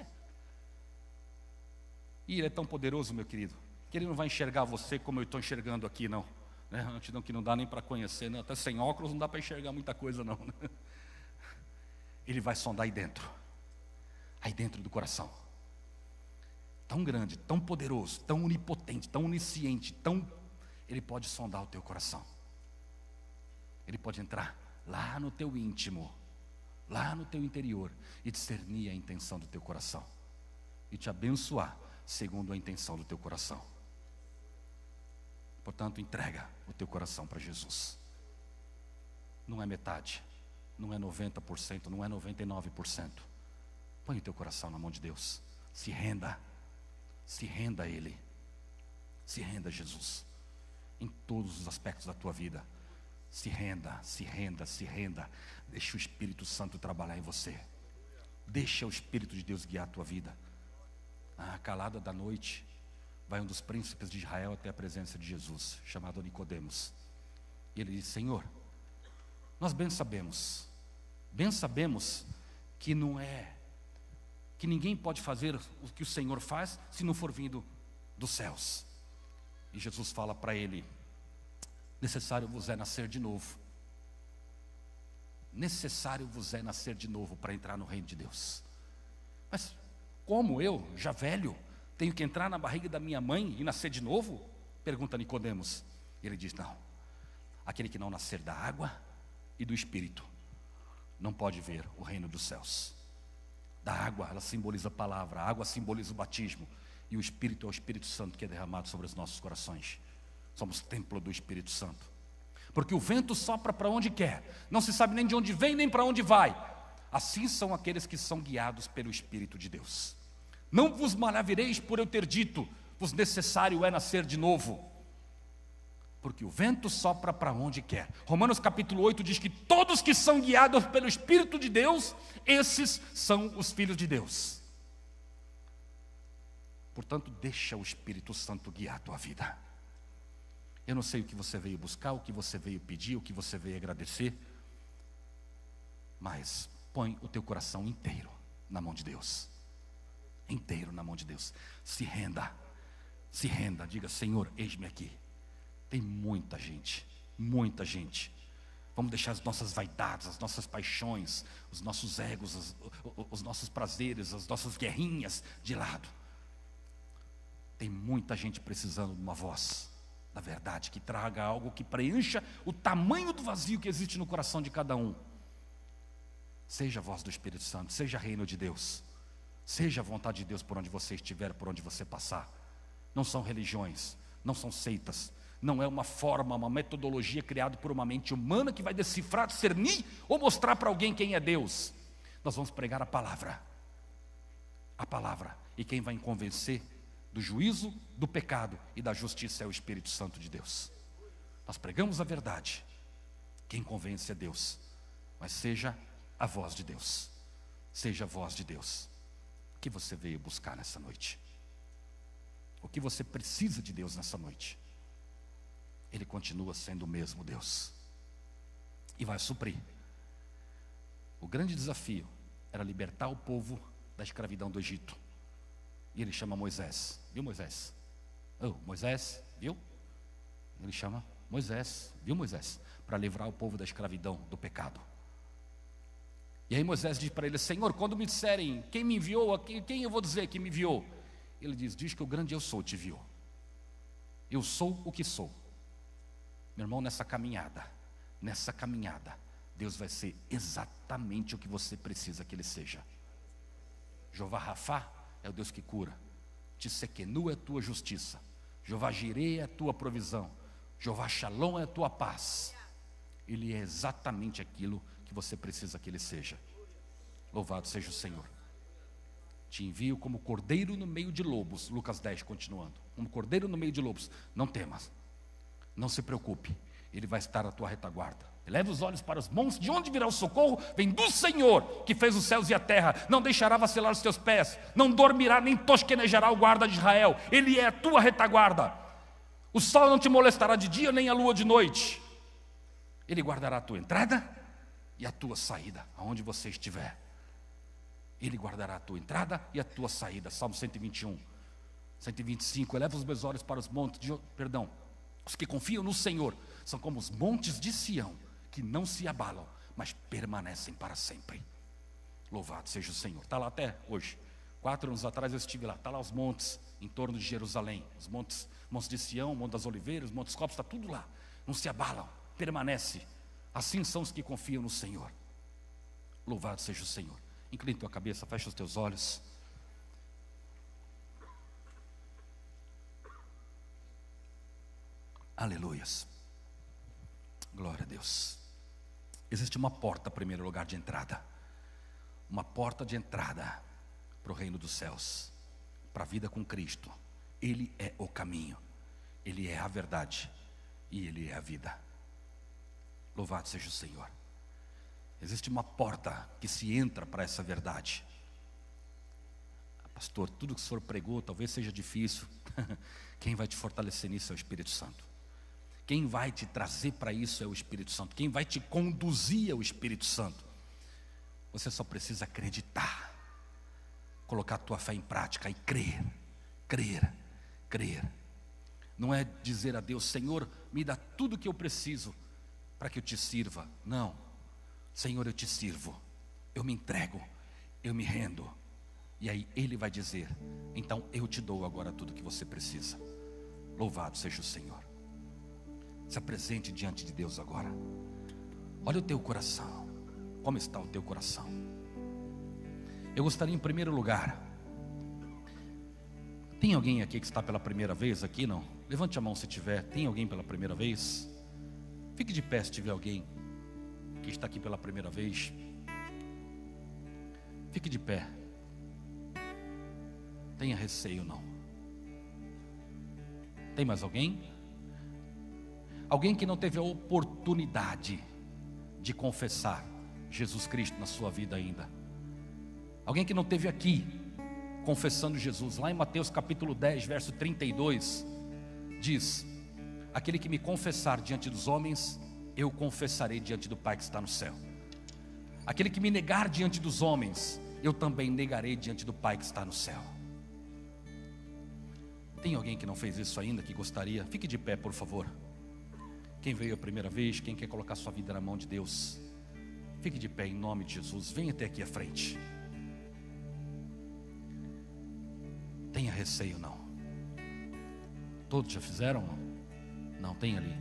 E Ele é tão poderoso, meu querido, que Ele não vai enxergar você como eu estou enxergando aqui, não. Não, que não dá nem para conhecer, né? Até sem óculos não dá para enxergar muita coisa, não. Ele vai sondar aí dentro do coração. Tão grande, tão poderoso, tão onipotente, tão onisciente, Ele pode sondar o teu coração. Ele pode entrar lá no teu íntimo, lá no teu interior, e discernir a intenção do teu coração. E te abençoar segundo a intenção do teu coração. Portanto, entrega o teu coração para Jesus. Não é metade, não é 90%, não é 99%. Põe o teu coração na mão de Deus. Se renda a Ele. Se renda a Jesus. Em todos os aspectos da tua vida. Se renda. Deixa o Espírito Santo trabalhar em você. Deixa o Espírito de Deus guiar a tua vida. À calada da noite, vai um dos príncipes de Israel até a presença de Jesus, chamado Nicodemos. E ele diz: Senhor, nós bem sabemos que que ninguém pode fazer o que o Senhor faz se não for vindo dos céus. E Jesus fala para ele: necessário vos é nascer de novo. Necessário vos é nascer de novo para entrar no reino de Deus. Mas como eu, já velho, tenho que entrar na barriga da minha mãe e nascer de novo? Pergunta Nicodemos. Ele diz: não, aquele que não nascer da água e do Espírito não pode ver o reino dos céus. Da água, ela simboliza a palavra, a água simboliza o batismo, e o Espírito é o Espírito Santo que é derramado sobre os nossos corações. Somos templo do Espírito Santo. Porque o vento sopra para onde quer, não se sabe nem de onde vem, nem para onde vai. Assim são aqueles que são guiados pelo Espírito de Deus. Não vos maravilheis por eu ter dito, vos necessário é nascer de novo. Porque o vento sopra para onde quer. Romanos capítulo 8 diz que todos que são guiados pelo Espírito de Deus, esses são os filhos de Deus. Portanto, deixa o Espírito Santo guiar a tua vida. Eu não sei o que você veio buscar, o que você veio pedir, o que você veio agradecer, mas põe o teu coração inteiro na mão de Deus. Inteiro na mão de Deus. Se renda, diga: Senhor, eis-me aqui. Tem muita gente. Vamos deixar as nossas vaidades, as nossas paixões, os nossos egos, os nossos prazeres, as nossas guerrinhas de lado. Tem muita gente precisando de uma voz da verdade, que traga algo que preencha o tamanho do vazio que existe no coração de cada um. Seja a voz do Espírito Santo, seja reino de Deus, seja a vontade de Deus por onde você estiver, por onde você passar. Não são religiões, não são seitas, não é uma forma, uma metodologia criada por uma mente humana que vai decifrar, discernir ou mostrar para alguém quem é Deus. Nós vamos pregar a palavra, e quem vai convencer do juízo, do pecado e da justiça é o Espírito Santo de Deus. Nós pregamos a verdade, quem convence é Deus, mas seja a voz de Deus, seja a voz de Deus. O que você veio buscar nessa noite? O que você precisa de Deus nessa noite? Ele continua sendo o mesmo Deus e vai suprir. O grande desafio era libertar o povo da escravidão do Egito. E ele chama Moisés, viu Moisés? Moisés, viu? Ele chama Moisés, viu Moisés? Para livrar o povo da escravidão, do pecado. E aí Moisés diz para ele: Senhor, quando me disserem quem me enviou, quem eu vou dizer que me enviou? Ele diz que o grande eu sou te enviou. Eu sou o que sou. Meu irmão, nessa caminhada, Deus vai ser exatamente o que você precisa que Ele seja. Jeová Rafá é o Deus que cura. Tsequenu é a tua justiça. Jeová Jireh é a tua provisão. Jeová Shalom é a tua paz. Ele é exatamente aquilo que você precisa que Ele seja. Louvado seja o Senhor. Te envio como cordeiro no meio de lobos. Lucas 10, continuando. Como cordeiro no meio de lobos. Não temas, não se preocupe, Ele vai estar à tua retaguarda. Eleva os olhos para os montes, de onde virá o socorro? Vem do Senhor, que fez os céus e a terra. Não deixará vacilar os teus pés, não dormirá nem tosquenejará o guarda de Israel. Ele é a tua retaguarda. O sol não te molestará de dia, nem a lua de noite. Ele guardará a tua entrada e a tua saída, aonde você estiver. Ele guardará a tua entrada e a tua saída. Salmo 121, 125. Eleva os meus olhos para os montes, os que confiam no Senhor são como os montes de Sião, que não se abalam, mas permanecem para sempre. Louvado seja o Senhor. Está lá até hoje. 4 anos atrás eu estive lá. Está lá os montes em torno de Jerusalém. Os montes de Sião, Monte das Oliveiras, Montes Copos, está tudo lá. Não se abalam, permanece. Assim são os que confiam no Senhor. Louvado seja o Senhor. Incline tua cabeça, fecha os teus olhos. Aleluias. Glória a Deus. Existe uma porta, primeiro lugar, de entrada. Uma porta de entrada para o reino dos céus, para a vida com Cristo. Ele é o caminho, Ele é a verdade e Ele é a vida. Louvado seja o Senhor. Existe uma porta que se entra para essa verdade. Pastor, tudo que o senhor pregou talvez seja difícil. Quem vai te fortalecer nisso é o Espírito Santo. Quem vai te trazer para isso é o Espírito Santo. Quem vai te conduzir é o Espírito Santo. Você só precisa acreditar, colocar a tua fé em prática e crer. Não é dizer a Deus: Senhor, me dá tudo o que eu preciso para que eu te sirva. Não, Senhor, eu te sirvo, eu me entrego, eu me rendo. E aí Ele vai dizer: então eu te dou agora tudo o que você precisa. Louvado seja o Senhor. Se apresente diante de Deus agora. Olha o teu coração. Como está o teu coração? Eu gostaria, em primeiro lugar, Tem alguém aqui que está pela primeira vez aqui? Não? Levante a mão se tiver. Tem alguém pela primeira vez? Fique de pé se tiver alguém que está aqui pela primeira vez. Fique de pé. Tenha receio não. Tem mais alguém? Alguém que não teve a oportunidade de confessar Jesus Cristo na sua vida ainda. Alguém que não teve aqui confessando Jesus. Lá em Mateus capítulo 10, verso 32, diz: aquele que me confessar diante dos homens, eu confessarei diante do Pai que está no céu. Aquele que me negar diante dos homens, eu também negarei diante do Pai que está no céu. Tem alguém que não fez isso ainda, que gostaria? Fique de pé, por favor. Quem veio a primeira vez, quem quer colocar sua vida na mão de Deus, fique de pé em nome de Jesus. Venha até aqui à frente. Tenha receio não. Todos já fizeram? Não? Não, tem ali.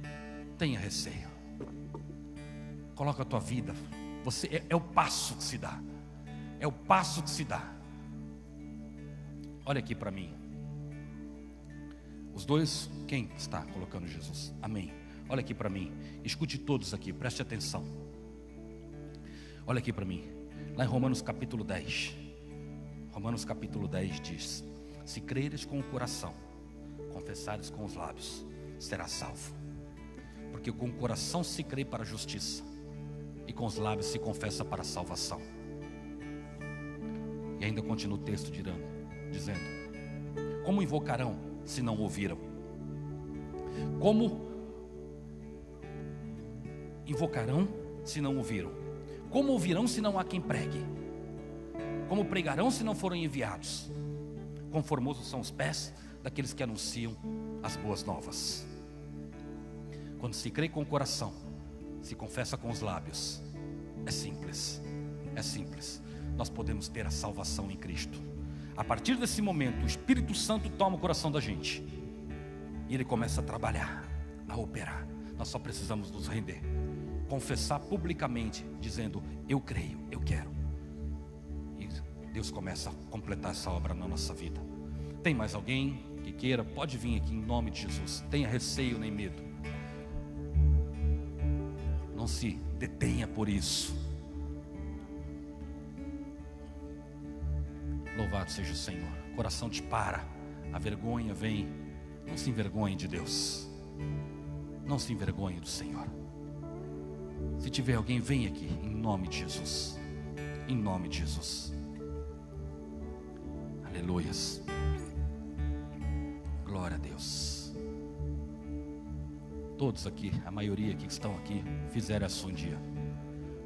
Tenha receio. Coloca a tua vida. Você é o passo que se dá. É o passo que se dá. Olha aqui para mim. Os dois, quem está colocando Jesus? Amém. Olha aqui para mim. Escute todos aqui, preste atenção. Olha aqui para mim. Lá em Romanos capítulo 10. Romanos capítulo 10 diz: se creres com o coração, confessares com os lábios, será salvo. Porque com o coração se crê para a justiça, e com os lábios se confessa para a salvação. E ainda continua o texto dizendo: como invocarão se não ouviram? Como invocarão se não ouviram? Como ouvirão se não há quem pregue? Como pregarão se não forem enviados? Quão formosos são os pés daqueles que anunciam as boas novas. Quando se crê com o coração, se confessa com os lábios, é simples, é simples. Nós podemos ter a salvação em Cristo. A partir desse momento, o Espírito Santo toma o coração da gente e ele começa a trabalhar, a operar. Nós só precisamos nos render, confessar publicamente, dizendo: eu creio, eu quero. E Deus começa a completar essa obra na nossa vida. Tem mais alguém que queira? Pode vir aqui em nome de Jesus. Tenha receio nem medo. Não se detenha por isso. Louvado seja o Senhor. O coração te para, a vergonha vem. Não se envergonhe de Deus. Não se envergonhe do Senhor. Se tiver alguém, vem aqui em nome de Jesus. Em nome de Jesus. Aleluias. Glória a Deus. Todos aqui, a maioria aqui que estão aqui, fizeram isso um dia.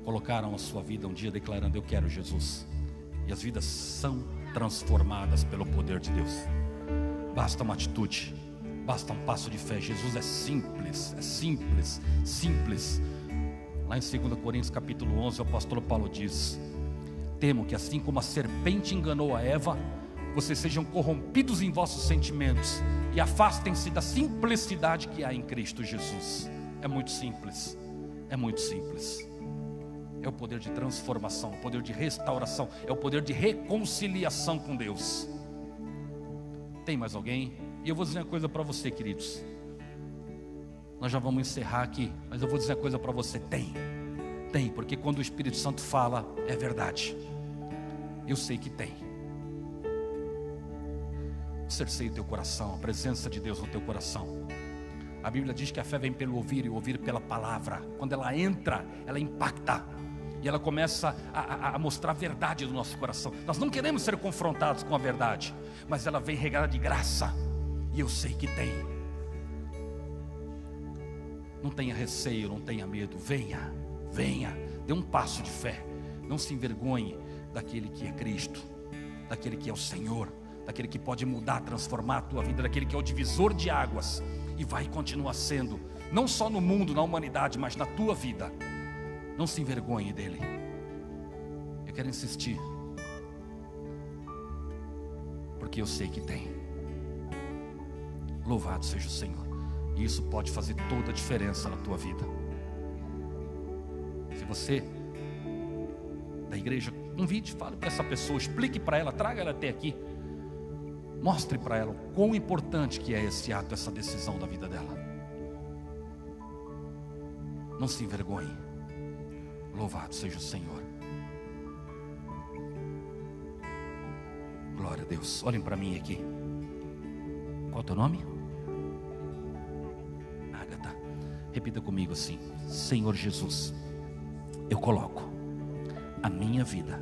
Colocaram a sua vida um dia declarando: eu quero Jesus. E as vidas são transformadas pelo poder de Deus. Basta uma atitude, basta um passo de fé. Jesus é simples, simples. Lá em 2 Coríntios capítulo 11, o apóstolo Paulo diz: temo que assim como a serpente enganou a Eva, vocês sejam corrompidos em vossos sentimentos e afastem-se da simplicidade que há em Cristo Jesus. É muito simples, é muito simples. É o poder de transformação, o poder de restauração, é o poder de reconciliação com Deus. Tem mais alguém? E eu vou dizer uma coisa para você, queridos. Nós já vamos encerrar aqui, mas eu vou dizer uma coisa para você. Tem, porque quando o Espírito Santo fala, é verdade. Eu sei que tem. Cerceie o teu coração, a presença de Deus no teu coração. A Bíblia diz que a fé vem pelo ouvir e o ouvir pela palavra. Quando ela entra, ela impacta. E ela começa a mostrar a verdade do nosso coração. Nós não queremos ser confrontados com a verdade, mas ela vem regada de graça. E eu sei que tem. Não tenha receio, não tenha medo. Venha, dê um passo de fé. Não se envergonhe daquele que é Cristo, daquele que é o Senhor, daquele que pode mudar, transformar a tua vida, daquele que é o divisor de águas e vai continuar sendo, não só no mundo, na humanidade, mas na tua vida. Não se envergonhe dele. Eu quero insistir, porque eu sei que tem. Louvado seja o Senhor. E isso pode fazer toda a diferença na tua vida. Se você da igreja, convide, fale para essa pessoa, explique para ela, traga ela até aqui. Mostre para ela o quão importante que é esse ato, essa decisão da vida dela. Não se envergonhe. Louvado seja o Senhor. Glória a Deus. Olhem para mim aqui. Qual é o teu nome? Ágata. Repita comigo assim: Senhor Jesus, eu coloco a minha vida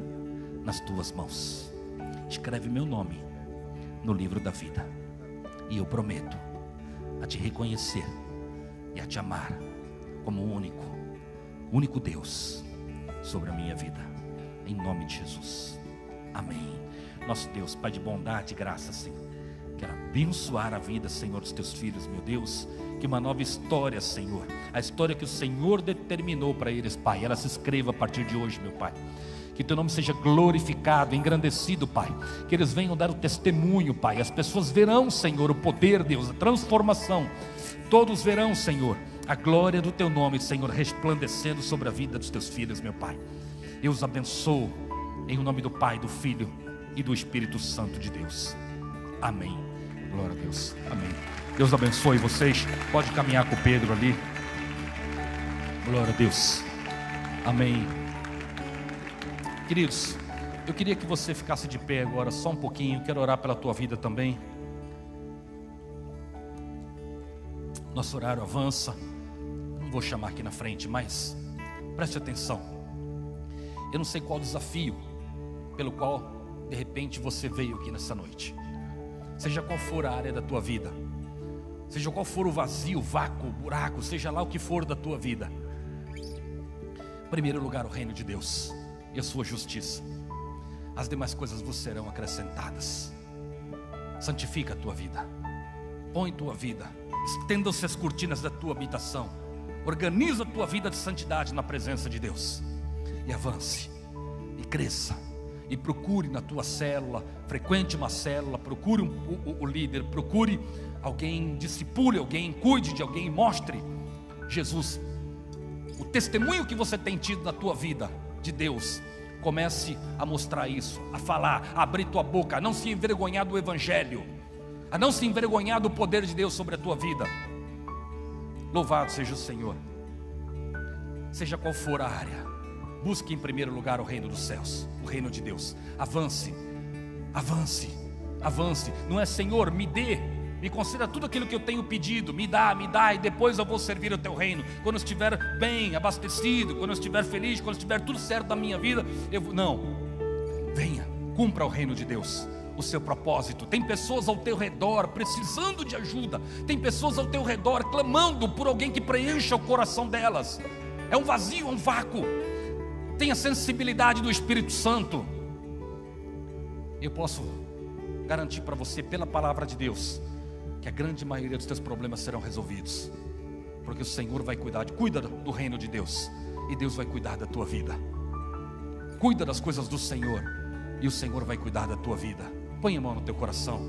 nas tuas mãos. Escreve meu nome no livro da vida. E eu prometo a te reconhecer e a te amar como o único Deus sobre a minha vida. Em nome de Jesus. Amém. Nosso Deus, Pai de bondade e graça, Senhor, quero abençoar a vida, Senhor, dos teus filhos, meu Deus. Que uma nova história, Senhor, a história que o Senhor determinou para eles, Pai, ela se escreva a partir de hoje, meu Pai. Que teu nome seja glorificado, engrandecido, Pai. Que eles venham dar o testemunho, Pai. As pessoas verão, Senhor, o poder, Deus, a transformação. Todos verão, Senhor, a glória do teu nome, Senhor, resplandecendo sobre a vida dos teus filhos, meu Pai. Eu os abençoo em nome do Pai, do Filho e do Espírito Santo de Deus. Amém. Glória a Deus. Amém. Deus abençoe vocês. Pode caminhar com o Pedro ali. Glória a Deus. Amém. Queridos, eu queria que você ficasse de pé agora só um pouquinho. Quero orar pela tua vida também. Nosso horário avança. Não vou chamar aqui na frente, mas preste atenção. Eu não sei qual desafio pelo qual de repente você veio aqui nessa noite. Seja qual for a área da tua vida, seja qual for o vazio, o vácuo, o buraco, seja lá o que for da tua vida. Em primeiro lugar, o reino de Deus e a sua justiça. As demais coisas vos serão acrescentadas. Santifica a tua vida. Põe tua vida. Estendam-se as cortinas da tua habitação. Organiza a tua vida de santidade na presença de Deus. E avance. E cresça. E procure na tua célula. Frequente uma célula. Procure o líder. Procure alguém. Discipule alguém. Cuide de alguém. Mostre Jesus. O testemunho que você tem tido na tua vida de Deus, comece a mostrar isso, a falar, a abrir tua boca, a não se envergonhar do Evangelho, a não se envergonhar do poder de Deus sobre a tua vida. Louvado seja o Senhor. Seja qual for a área, busque em primeiro lugar o reino dos céus, o reino de Deus. Avance, avance, avance. Não é Senhor, me dê, me conceda tudo aquilo que eu tenho pedido, me dá, e depois eu vou servir o teu reino. Quando eu estiver bem, abastecido, quando eu estiver feliz, quando estiver tudo certo da minha vida, não, venha, cumpra o reino de Deus, o seu propósito. Tem pessoas ao teu redor precisando de ajuda, tem pessoas ao teu redor clamando por alguém que preencha o coração delas. É um vazio, é um vácuo. Tenha sensibilidade do Espírito Santo. Eu posso garantir para você, pela palavra de Deus, que a grande maioria dos teus problemas serão resolvidos, porque o Senhor vai cuida do reino de Deus, e Deus vai cuidar da tua vida. Cuida das coisas do Senhor, e o Senhor vai cuidar da tua vida. Põe a mão no teu coração.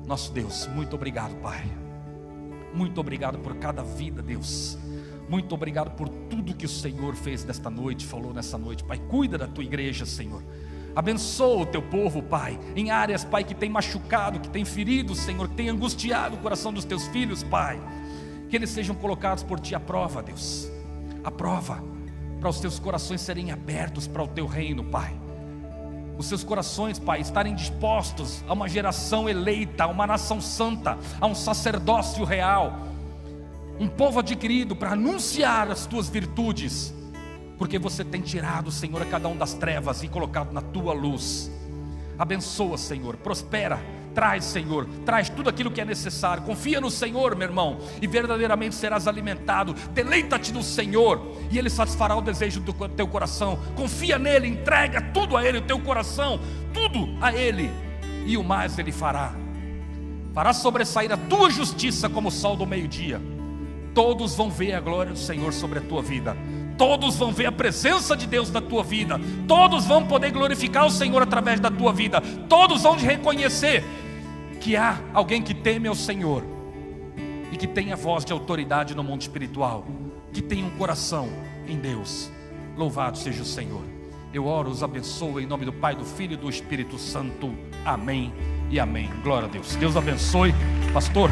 Nosso Deus, muito obrigado, Pai. Muito obrigado por cada vida, Deus. Muito obrigado por tudo que o Senhor fez nesta noite, falou nessa noite, Pai. Cuida da tua igreja, Senhor. Abençoa o teu povo, Pai, em áreas, Pai, que tem machucado, que tem ferido, Senhor, que tem angustiado o coração dos teus filhos, Pai. Que eles sejam colocados por Ti à prova, Deus. À prova, para os teus corações serem abertos para o Teu reino, Pai. Os seus corações, Pai, estarem dispostos a uma geração eleita, a uma nação santa, a um sacerdócio real, um povo adquirido para anunciar as Tuas virtudes, porque você tem tirado, Senhor, a cada um das trevas e colocado na Tua luz. Abençoa, Senhor, prospera, traz, Senhor, traz tudo aquilo que é necessário. Confia no Senhor, meu irmão, e verdadeiramente serás alimentado. Deleita-te no Senhor, e Ele satisfará o desejo do teu coração. Confia nele, entrega tudo a Ele, o teu coração, tudo a Ele, e o mais Ele fará. Fará sobressair a tua justiça como o sol do meio-dia. Todos vão ver a glória do Senhor sobre a tua vida. Todos vão ver a presença de Deus na tua vida. Todos vão poder glorificar o Senhor através da tua vida. Todos vão reconhecer que há alguém que teme ao Senhor e que tem a voz de autoridade no mundo espiritual, que tem um coração em Deus. Louvado seja o Senhor. Eu oro, os abençoo em nome do Pai, do Filho e do Espírito Santo. Amém e amém. Glória a Deus. Deus abençoe. Pastor,